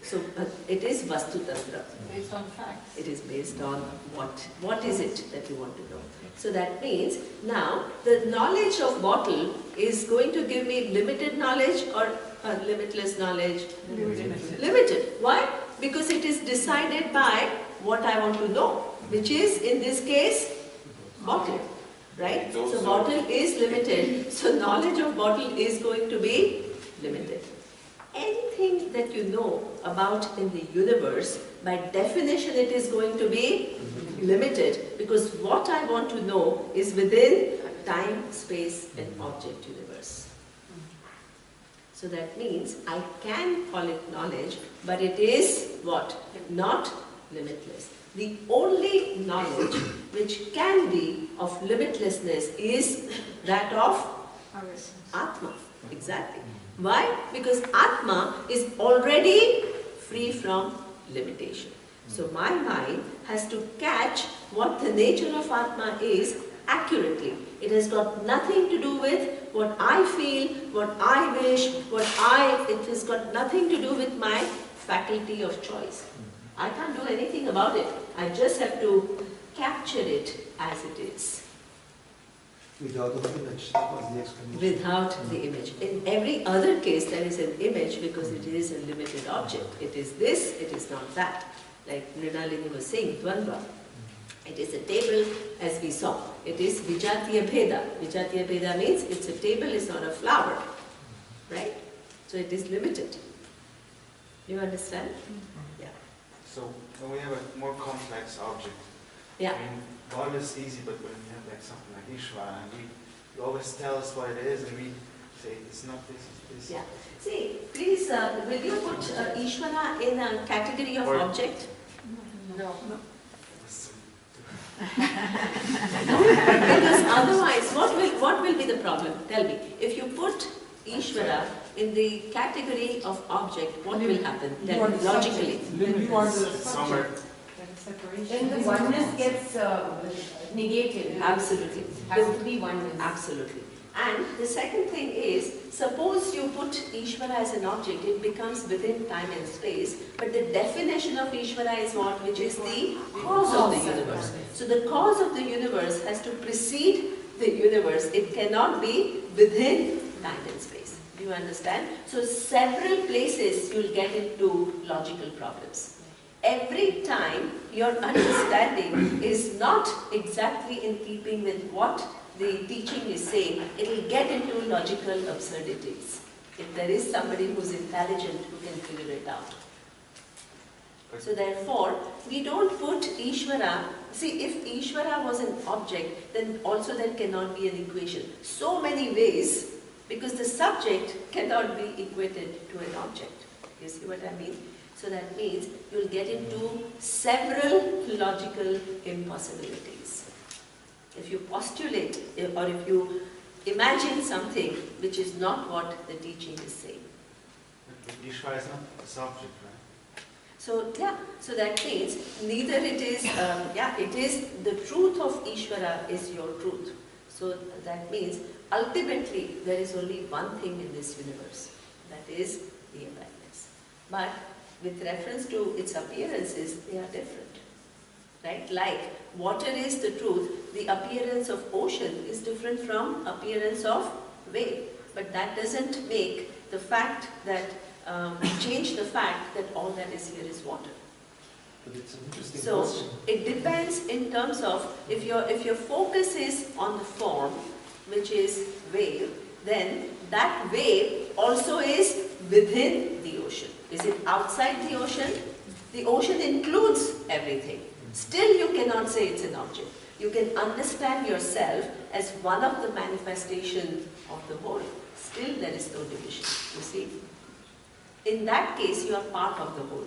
So it is Vastu Tantra. Based on facts. It is based on what is it that you want to know. So that means now the knowledge of bottle is going to give me limited knowledge or limitless knowledge? Limited. Why? Because it is decided by what I want to know, which is in this case bottle. Right? So bottle is limited. So knowledge of bottle is going to be limited. Anything that you know about in the universe, by definition it is going to be limited, because what I want to know is within time, space and object universe. So that means I can call it knowledge, but it is what? Not limitless. The only knowledge which can be of limitlessness is that of Atma. Exactly. Why? Because Atma is already free from limitation. So my mind has to catch what the nature of Atma is accurately. It has got nothing to do with what I feel, what I wish, it has got nothing to do with my faculty of choice. I can't do anything about it. I just have to capture it as it is. Without an image, that was the explanation. Without the image. In every other case there is an image because it is a limited object. It is this, it is not that. Like Mrinalini was saying, Dvandva. It is a table as we saw. It is Vijatiya Bheda. Vijatiya Bheda means it's a table, it's not a flower. Right? So it is limited. You understand? Yeah. So when we have a more complex object, yeah. I mean, God is easy, but when you have like something like Ishvara, and you always tell us what it is, and we say it's not this, it's this. Yeah. See, please, will you put Ishvara in a category of object? No. Because otherwise, what will be the problem? Tell me. If you put Ishvara in the category of object, what will happen? Tell me, logically. You are the Somewhere. Then the oneness gets negated. Absolutely. Has to be oneness. Absolutely. And the second thing is, suppose you put Ishvara as an object, it becomes within time and space, but the definition of Ishvara is what? Which is the cause of the universe. So the cause of the universe has to precede the universe. It cannot be within time and space. Do you understand? So several places you'll get into logical problems. Every time your understanding is not exactly in keeping with what the teaching is saying, it will get into logical absurdities. If there is somebody who's intelligent who can figure it out. So therefore, we don't put Ishvara, see if Ishvara was an object, then also there cannot be an equation. So many ways, because the subject cannot be equated to an object. You see what I mean? So that means you'll get into several logical impossibilities. If you postulate or if you imagine something which is not what the teaching is saying. But Ishvara is not a subject, right? So yeah, so that means neither it is, it is the truth of Ishvara is your truth. So that means ultimately there is only one thing in this universe, that is the awareness. But with reference to its appearances, they are different. Right? Like water is the truth, the appearance of ocean is different from appearance of wave. But that doesn't make the fact that, change the fact that all that is here is water. But it's an interesting So question. it depends in terms of, if your focus is on the form, which is wave, then that wave also is within the ocean. Is it outside the ocean? The ocean includes everything. Still you cannot say it's an object. You can understand yourself as one of the manifestations of the whole. Still there is no division, you see. In that case you are part of the whole.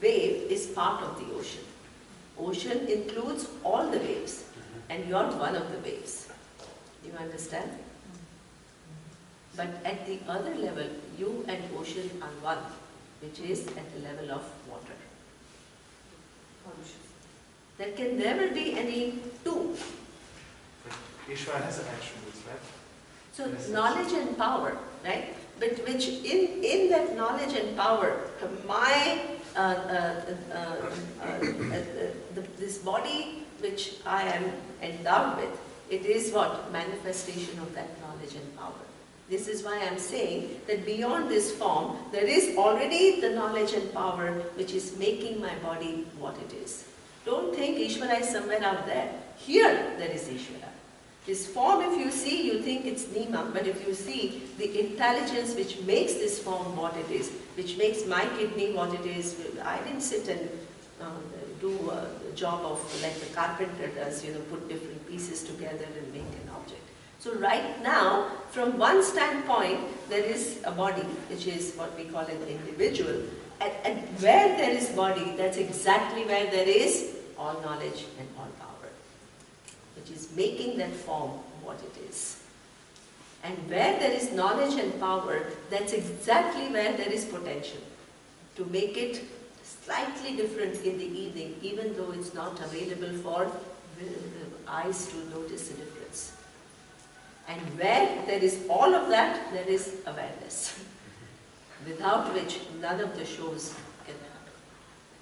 Wave is part of the ocean. Ocean includes all the waves and you are one of the waves. Do you understand? But at the other level, you and ocean are one, which is at the level of water. There can never be any two. But Ishvara has attributes, right? So knowledge and power, right? But which in that knowledge and power, this body which I am endowed with, it is what? Manifestation of that knowledge and power. This is why I am saying that beyond this form, there is already the knowledge and power which is making my body what it is. Don't think Ishvara is somewhere out there. Here, there is Ishvara. This form, if you see, you think it's Neema, but if you see the intelligence which makes this form what it is, which makes my kidney what it is, I didn't sit and do a job of like the carpenter does, put different pieces together and make an object. So right now, from one standpoint, there is a body, which is what we call an individual. And where there is body, that's exactly where there is all knowledge and all power, which is making that form what it is. And where there is knowledge and power, that's exactly where there is potential to make it slightly different in the evening, even though it's not available for eyes to notice the difference. And where there is all of that, there is awareness, without which none of the shows can happen.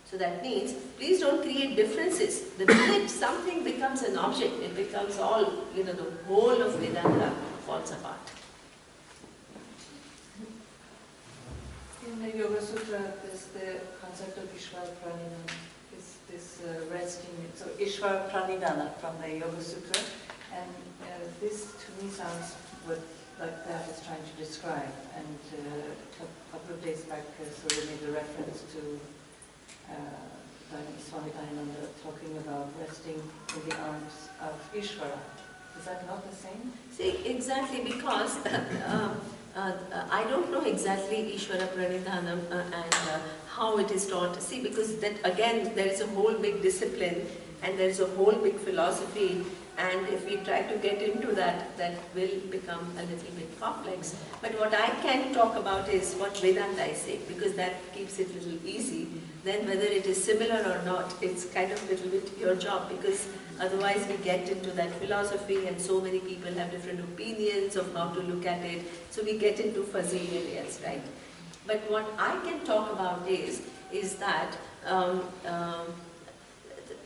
So that means, please don't create differences. The minute something becomes an object, it becomes all, the whole of Vedanta falls apart. In the Yoga Sutra, there's the concept of Ishvara Pranidhana, this resting. So Ishvara Pranidhana from the Yoga Sutra, and this to me sounds like that is trying to describe. And a couple of days back, Surya made a reference to Swami Dayananda talking about resting in the arms of Ishvara. Is that not the same? See, exactly, because I don't know exactly Ishvara Pranidhanam and how it is taught. See, because that again, there is a whole big discipline and there is a whole big philosophy, and if we try to get into that, that will become a little bit complex. But what I can talk about is what Vedanta I say, because that keeps it a little easy. Then whether it is similar or not, it's kind of a little bit your job, because otherwise we get into that philosophy and so many people have different opinions of how to look at it. So we get into fuzzy areas, right? But what I can talk about is that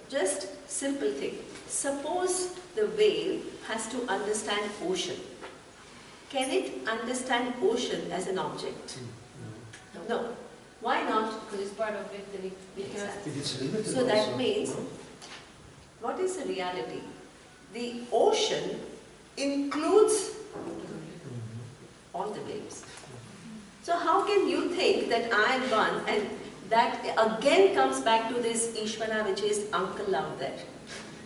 just simple thing. Suppose the whale has to understand ocean. Can it understand ocean as an object? No. Why not? Because it's part of it, then it can. So that means, what is the reality? The ocean includes all the waves. So how can you think that I am one, and that again comes back to this Ishvara, which is uncle out there.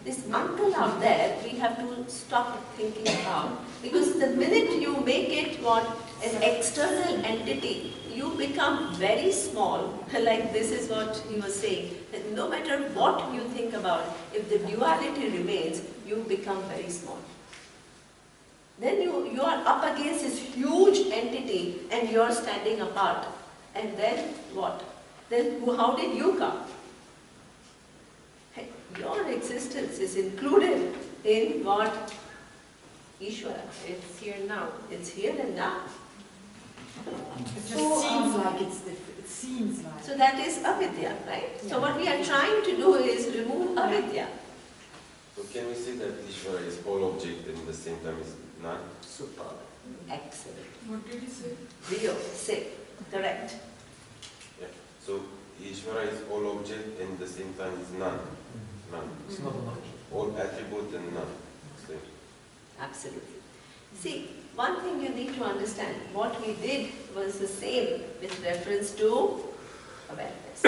This uncle out there, we have to stop thinking about, because the minute you make it what an external entity, you become very small. Like this is what he was saying, that no matter what you think about, if the duality remains, you become very small. Then you are up against this huge entity and you are standing apart. And then what? Then how did you come? Your existence is included in what? Ishvara. It's here now. It's here and now. It just seems like it's different. It seems like. So that is avidya, right? Yeah. So what we are trying to do is remove avidya. So can we say that Ishvara is all object and at the same time is none? Superb. Excellent. What did he say? Rio, say. Correct. Yeah. So Ishvara is all object and at the same time is none. None. It's not an object. All attribute and none. Same. Absolutely. See, one thing you need to understand, what we did was the same with reference to awareness.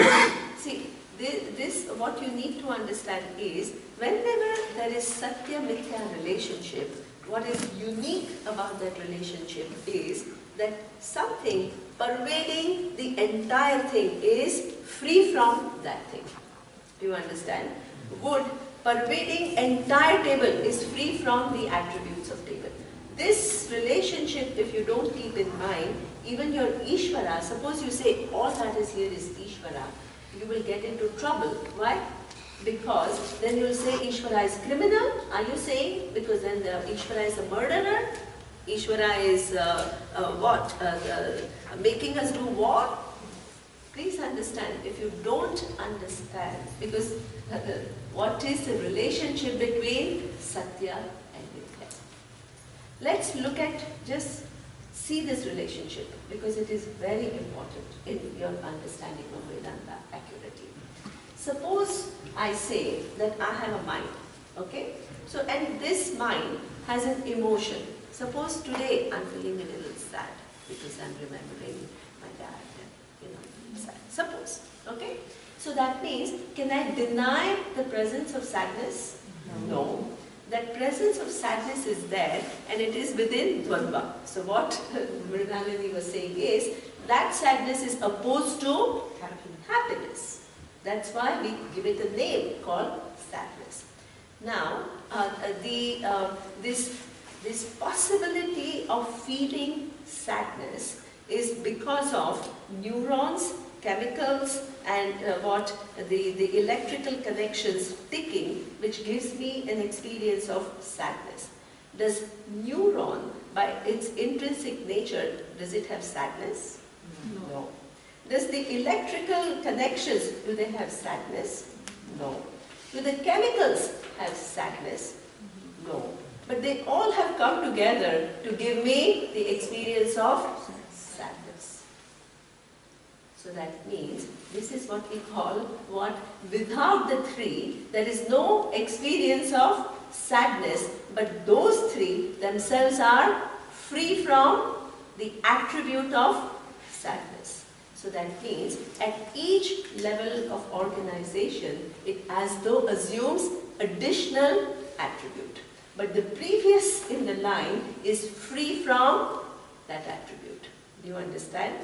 See, this what you need to understand is, whenever there is Satya-Mithya relationship, what is unique about that relationship is that something pervading the entire thing is free from that thing. Do you understand? Wood pervading entire table is free from the attributes of table. This relationship, if you don't keep in mind, even your Ishvara, suppose you say all that is here is Ishvara, you will get into trouble. Why? Because then you will say Ishvara is criminal. Are you saying? Because then the Ishvara is a murderer. Ishvara is making us do war. Please understand, if you don't understand, because what is the relationship between Satya and Mithya? Let's look at, just see this relationship, because it is very important in your understanding of Vedanta accurately. Suppose I say that I have a mind, okay? So, and this mind has an emotion. Suppose today I'm feeling a little sad because I'm remembering my dad. Suppose, okay? So that means, can I deny the presence of sadness? No. That presence of sadness is there and it is within Dvandva. So what Mridalini was saying is, that sadness is opposed to happiness. That's why we give it a name called sadness. Now, this possibility of feeling sadness is because of neurons chemicals and the electrical connections ticking, which gives me an experience of sadness. Does neuron, by its intrinsic nature, does it have sadness? No. Does the electrical connections, do they have sadness? No. Do the chemicals have sadness? No. But they all have come together to give me the experience of sadness. So that means this is what we call without the three, there is no experience of sadness, but those three themselves are free from the attribute of sadness. So that means at each level of organization, it as though assumes additional attribute. But the previous in the line is free from that attribute. Do you understand?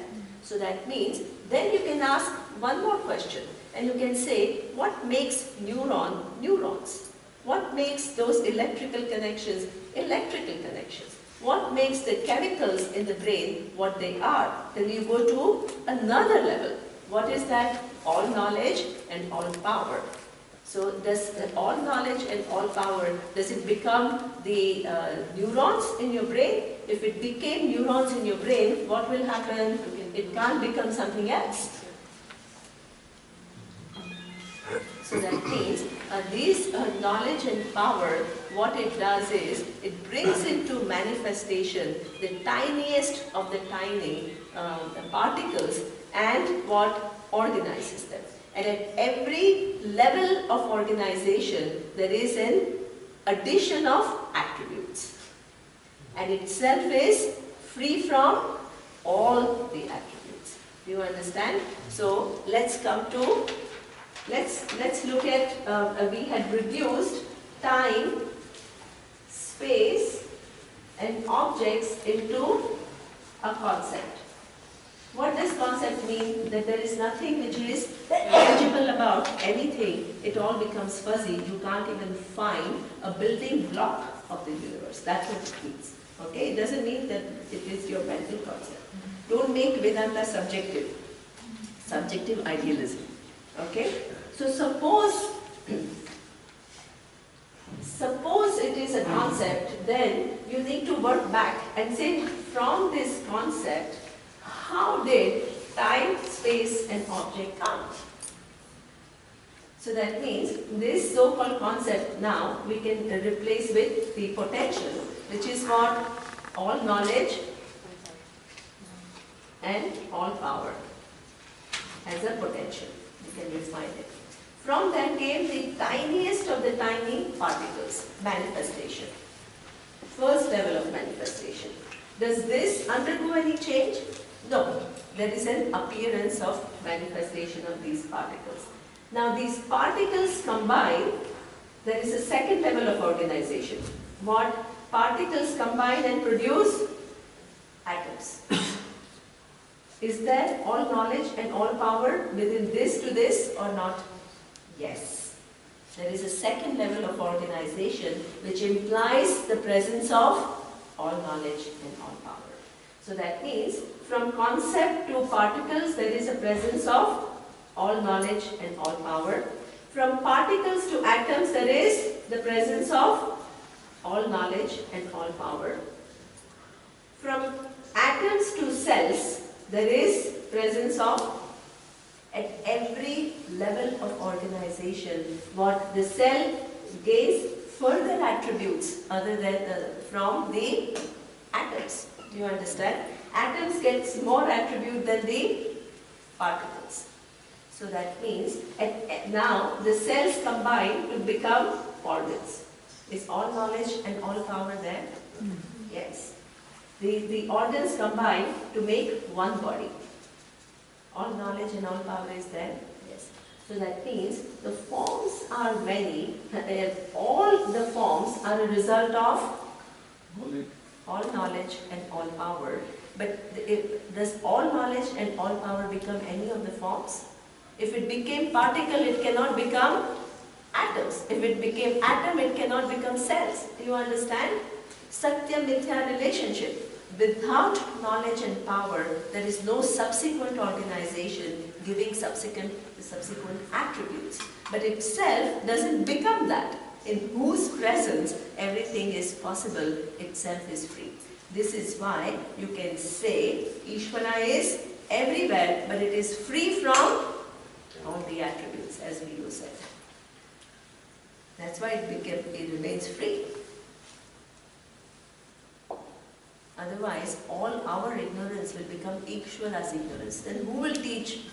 So that means then you can ask one more question and you can say, what makes neurons? What makes those electrical connections electrical connections? What makes the chemicals in the brain what they are? Then you go to another level. What is that? All knowledge and all power. So does all knowledge and all power, does it become the neurons in your brain? If it became neurons in your brain, what will happen? It can't become something else. So that means these knowledge and power, what it does is, it brings into manifestation the tiniest of the tiny particles and what organizes them. And at every level of organization, there is an addition of attributes. And itself is free from all the attributes. Do you understand? So let's come to, let's look at, we had reduced time, space and objects into a concept. What does concept mean? That there is nothing which is tangible about anything. It all becomes fuzzy. You can't even find a building block of the universe. That's what it means. Okay? It doesn't mean that it is your mental concept. Don't make Vedanta subjective. Subjective idealism. Okay? So suppose it is a concept, then you need to work back and say, from this concept, how did time, space and object come? So that means this so-called concept now we can replace with the potential, which is what? All knowledge and all power as a potential. We can refine it. From that came the tiniest of the tiny particles, manifestation. First level of manifestation. Does this undergo any change? No. There is an appearance of manifestation of these particles. Now these particles combine, there is a second level of organization. What? Particles combine and produce atoms. Is there all knowledge and all power within this to this or not? Yes. There is a second level of organization which implies the presence of all knowledge and all power. So that means from concept to particles there is a presence of all knowledge and all power. From particles to atoms there is the presence of all knowledge and all power. From atoms to cells there is presence of, at every level of organization, what the cell gains further attributes other than from the atoms. Do you understand? Atoms gets more attribute than the particles. So that means now the cells combine to become organs. Is all knowledge and all power there? Yes. The organs combine to make one body. All knowledge and all power is there? Yes. So that means the forms are many. All the forms are a result of all knowledge and all power. But does all knowledge and all power become any of the forms? If it became particle, it cannot become atoms. If it became atom, it cannot become cells. Do you understand? Satya Mithya relationship. without knowledge and power, there is no subsequent organization giving subsequent attributes. But itself doesn't become that, in whose presence everything is possible, itself is free. This is why you can say Ishvara is everywhere, but it is free from all the attributes, as Viju said. That's why it remains free. Otherwise, all our ignorance will become Ishvara's ignorance. Then who will teach?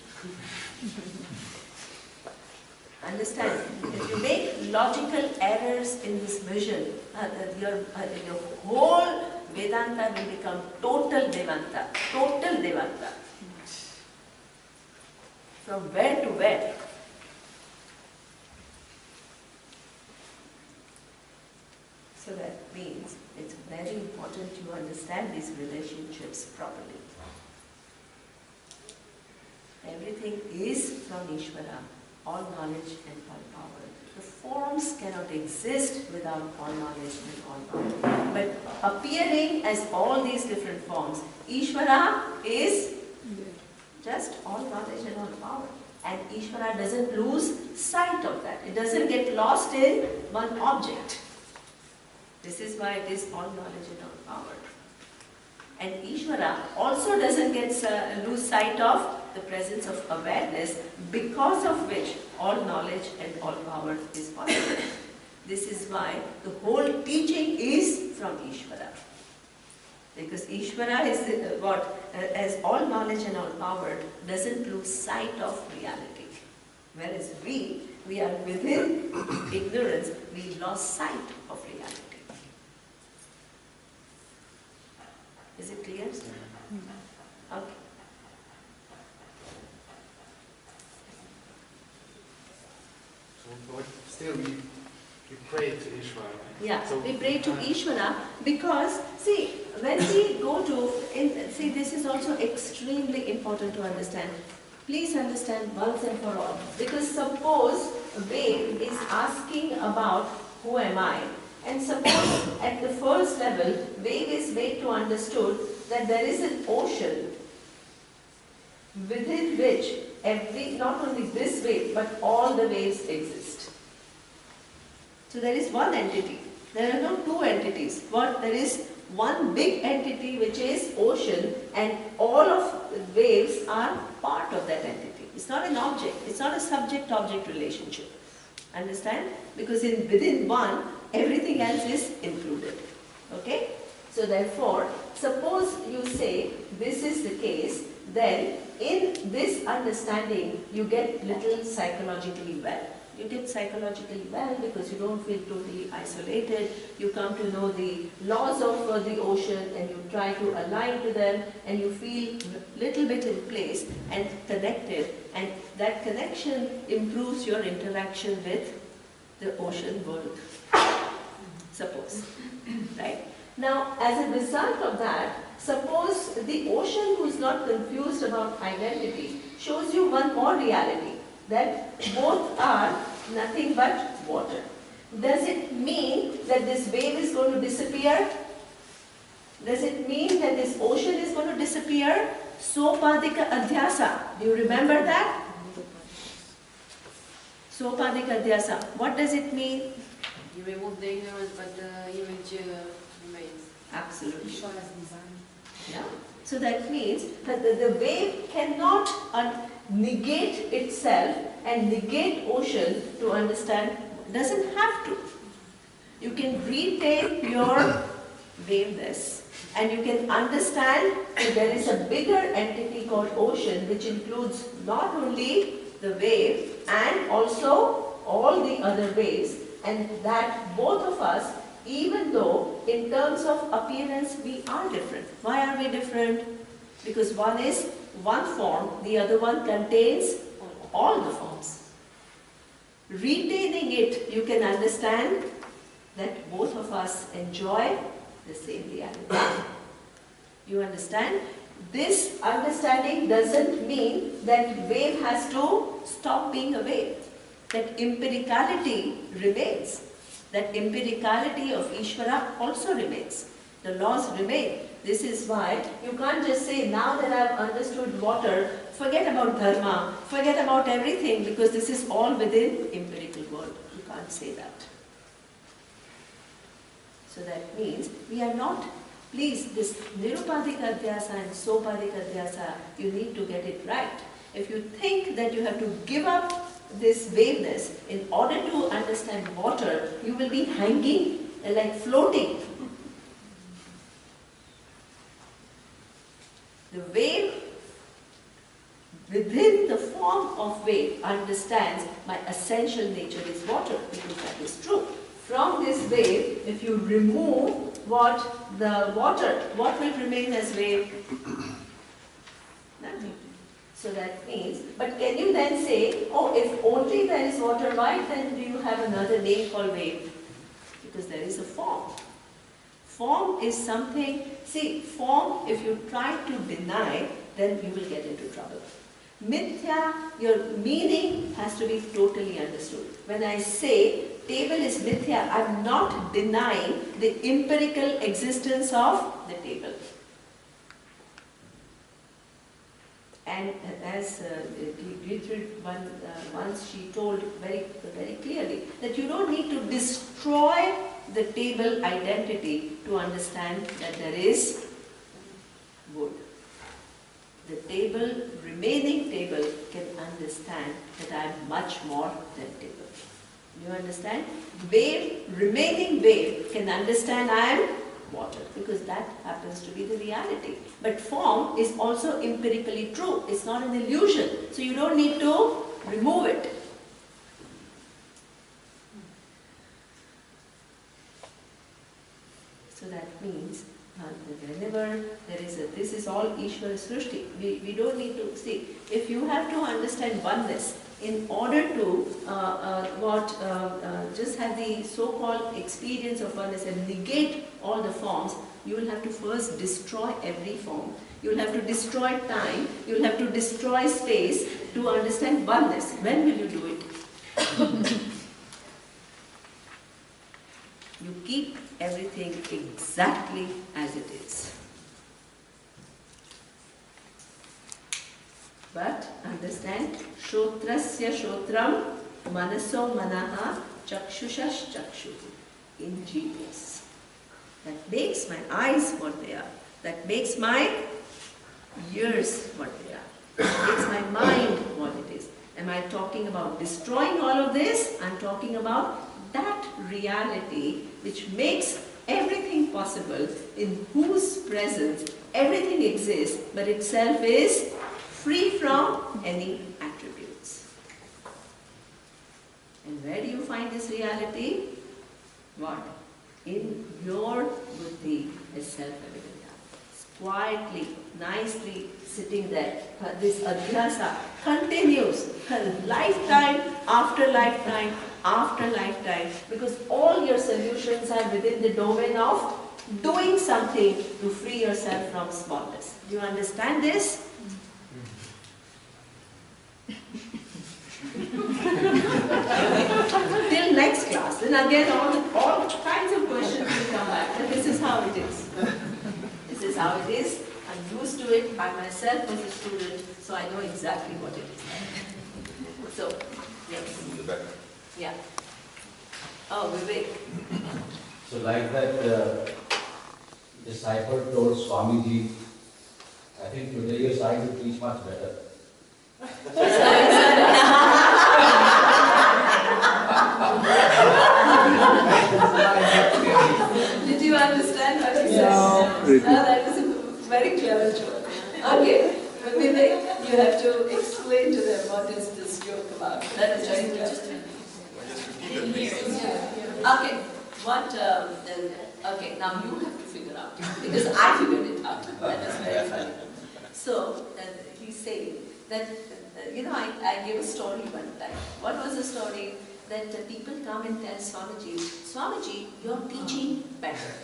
Understand? If you make logical errors in this vision, your whole Vedanta will become total Devanta. Total Devanta. From where to where? So that means it's very important you understand these relationships properly. Everything is from Ishvara, all knowledge and all power. The forms cannot exist without all knowledge and all power. But appearing as all these different forms, Ishvara is just all knowledge and all power. And Ishvara doesn't lose sight of that. It doesn't get lost in one object. This is why it is all knowledge and all power. And Ishvara also doesn't lose sight of the presence of awareness, because of which all knowledge and all power is possible. This is why the whole teaching is from Ishvara. Because Ishvara is as all knowledge and all power, doesn't lose sight of reality. Whereas we are within ignorance, we lost sight of reality. Is it clear? Okay. But still, we pray to Ishvara. Yeah, so we pray to Ishvara because, see, when we go to, this is also extremely important to understand. Please understand once and for all. Because suppose Ved is asking about who am I? And suppose at the first level, Ved is made to understood that there is an ocean within which not only this wave, but all the waves exist. So there is one entity. There are no two entities. There is one big entity which is ocean, and all of the waves are part of that entity. It's not an object. It's not a subject-object relationship. Understand? Because within one, everything else is included. Okay? So therefore, suppose you say this is the case, then in this understanding, you get little psychologically well. You get psychologically well because you don't feel totally isolated. You come to know the laws of the ocean and you try to align to them, and you feel little bit in place and connected, and that connection improves your interaction with the ocean world. Suppose, right? Now, as a result of that, suppose the ocean, who is not confused about identity, shows you one more reality, that both are nothing but water. Does it mean that this wave is going to disappear? Does it mean that this ocean is going to disappear? Sopadika adhyasa. Do you remember that? Sopadika adhyasa. What does it mean? You remove the ignorance, but the image remains. Absolutely. Ishvara's design. Yeah. So that means that the wave cannot negate itself and negate ocean to understand. Doesn't have to. You can retain your waveness, and you can understand that there is a bigger entity called ocean, which includes not only the wave and also all the other waves, and that both of us, even though in terms of appearance we are different. Why are we different? Because one is one form, the other one contains all the forms. Retaining it, you can understand that both of us enjoy the same reality. You understand? This understanding doesn't mean that wave has to stop being a wave. That empiricality remains. That empiricality of Ishvara also remains. The laws remain. This is why you can't just say, now that I've understood water, forget about dharma, forget about everything, because this is all within empirical world. You can't say that. So that means we are not, please, this nirupadika adhyasa and sopadika adhyasa, you need to get it right. If you think that you have to give up this vagueness in order to understand water, you will be hanging like floating. The wave within the form of wave understands my essential nature is water, because that is true. From this wave, if you remove the water, what will remain as wave? Nothing. So that means, but can you then say, oh, if only there is water, why then do you have another name called wave? Because there is a form. Form is something, see, form, if you try to deny, then you will get into trouble. Mithya, your meaning has to be totally understood. When I say table is mithya, I am not denying the empirical existence of the table. And as Gertrude once she told very clearly, that you don't need to destroy the table identity to understand that there is wood. The table, remaining table, can understand that I am much more than table. Do you understand? Wave, remaining wave, can understand I am water, because that happens to be the reality. But form is also empirically true. It's not an illusion. So you don't need to remove it. So that means whenever there is a, this is all Ishvara Srushti. We don't need to see. If you have to understand oneness, in order to just have the so-called experience of oneness and negate all the forms, you will have to first destroy every form. You will have to destroy time. You will have to destroy space to understand oneness. When will you do it? You keep everything exactly as it is. But understand, Shotrasya Shotram, Manaso Manaha, Chakshushash Chakshu. Ingenious. That makes my eyes what they are. That makes my ears what they are. That makes my mind what it is. Am I talking about destroying all of this? I'm talking about that reality which makes everything possible, in whose presence everything exists, but itself is free from any attributes. And where do you find this reality? What? In your buddhi is self-evident. Quietly, nicely sitting there. This adhyasa continues lifetime after lifetime after lifetime, because all your solutions are within the domain of doing something to free yourself from smallness. Do you understand this? Till next class. Then again all kinds of questions will come back. But this is how it is. This is how it is. I'm used to it. I myself was a student, so I know exactly what it is. So, yes. Yeah. Oh, Vivek. So like that disciple told Swamiji, I think today you're trying to teach much better. Did you understand what he said? No. That was a very clever joke. Okay, but Vivek, you have to explain to them what is this joke about. That is very clever. Okay, okay, now you have to figure out, because I figured it out. That is very funny. So, he's saying that, I gave a story one time. What was the story? That people come and tell Swamiji, Swamiji, you're teaching better,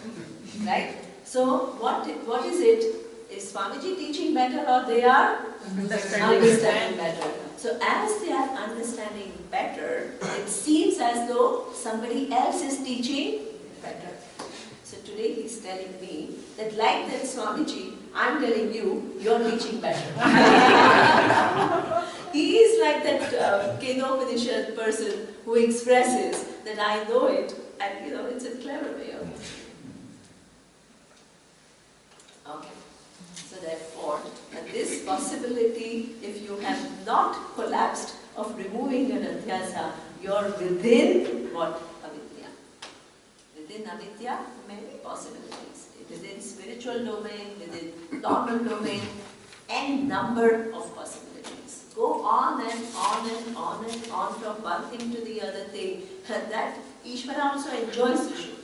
right? So, what is it? Is Swamiji teaching better, or they are understanding better? So as they are understanding better, it seems as though somebody else is teaching better. So today he's telling me that like that Swamiji, I'm telling you, you're teaching better. He is like that Kedopanishad person who expresses that I know it, and it's a clever way of it. Okay. So therefore, this possibility, if you have not collapsed of removing your adhyasa, you're within what? Avidya. Within avidya, many possibilities. Within spiritual domain, within normal domain, n number of possibilities. Go on and on and on and on from one thing to the other thing. And that Ishvara also enjoys to show.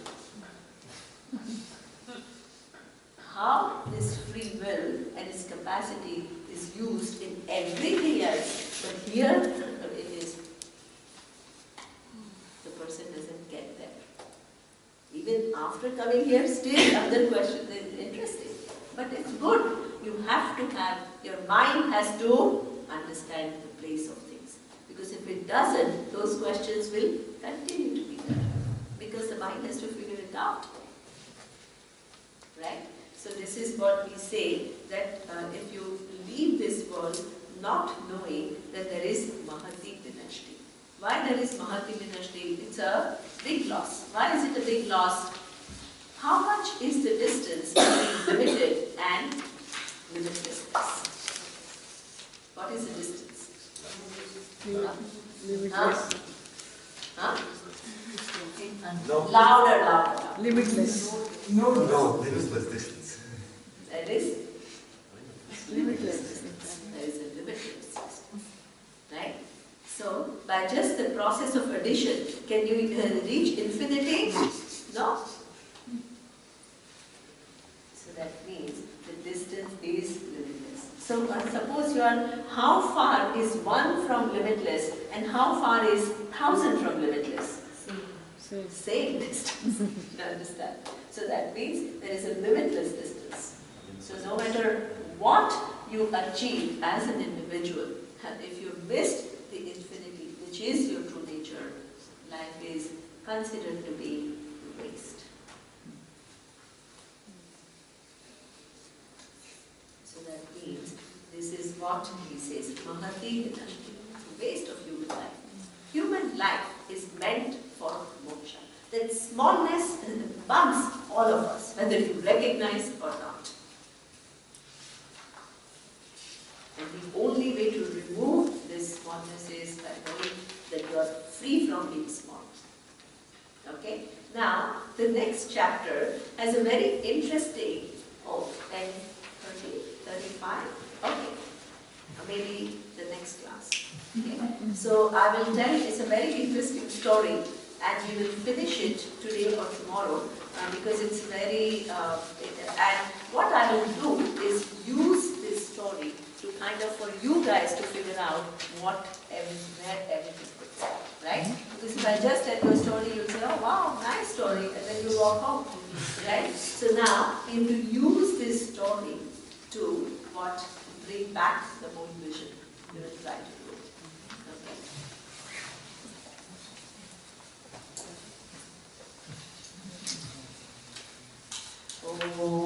How this free will and its capacity is used in everything else, but here it is, the person doesn't get there. Even after coming here, still other questions is interesting. But it's good. You have to have, your mind has to understand the place of things. Because if it doesn't, those questions will continue to be there. Because the mind has to figure it out. Right? So this is what we say, that if you leave this world not knowing that there is Mahati Vinashti. Why there is Mahati Vinashti? It's a big loss. Why is it a big loss? How much is the distance between limited and limitlessness? What is the distance? Limitless. Huh? No. Louder. Limitless. No, limitless distance. There is Limitless. There is a limitless distance. Right? So, by just the process of addition, can you reach infinity? No. So that means the distance is limitless. So suppose you are, how far is 1 from limitless and how far is 1,000 from limitless? Same distance. You understand? So that means there is a limitless distance. So no matter what you achieve as an individual, if you missed the infinity, which is your true nature, life is considered to be waste. So that means this is what he says, Mahati Vinashti, waste of human life. Human life is meant for moksha. That smallness bugs all of us, whether you recognize or not. And the only way to remove this smallness is by knowing that you are free from being small. Okay? Now, the next chapter has a very interesting, 10, 30, 35, okay. Maybe the next class. Okay? So I will tell you, it's a very interesting story and we will finish it today or tomorrow because it's very, and what I will do is use this story to kind of, for you guys to figure out where everything fits, right? Because if I just tell you a story, you'll say, oh wow, nice story, and then you walk home, right? So now, you have to use this story to bring back the whole vision. You will try to do it. Okay. Oh.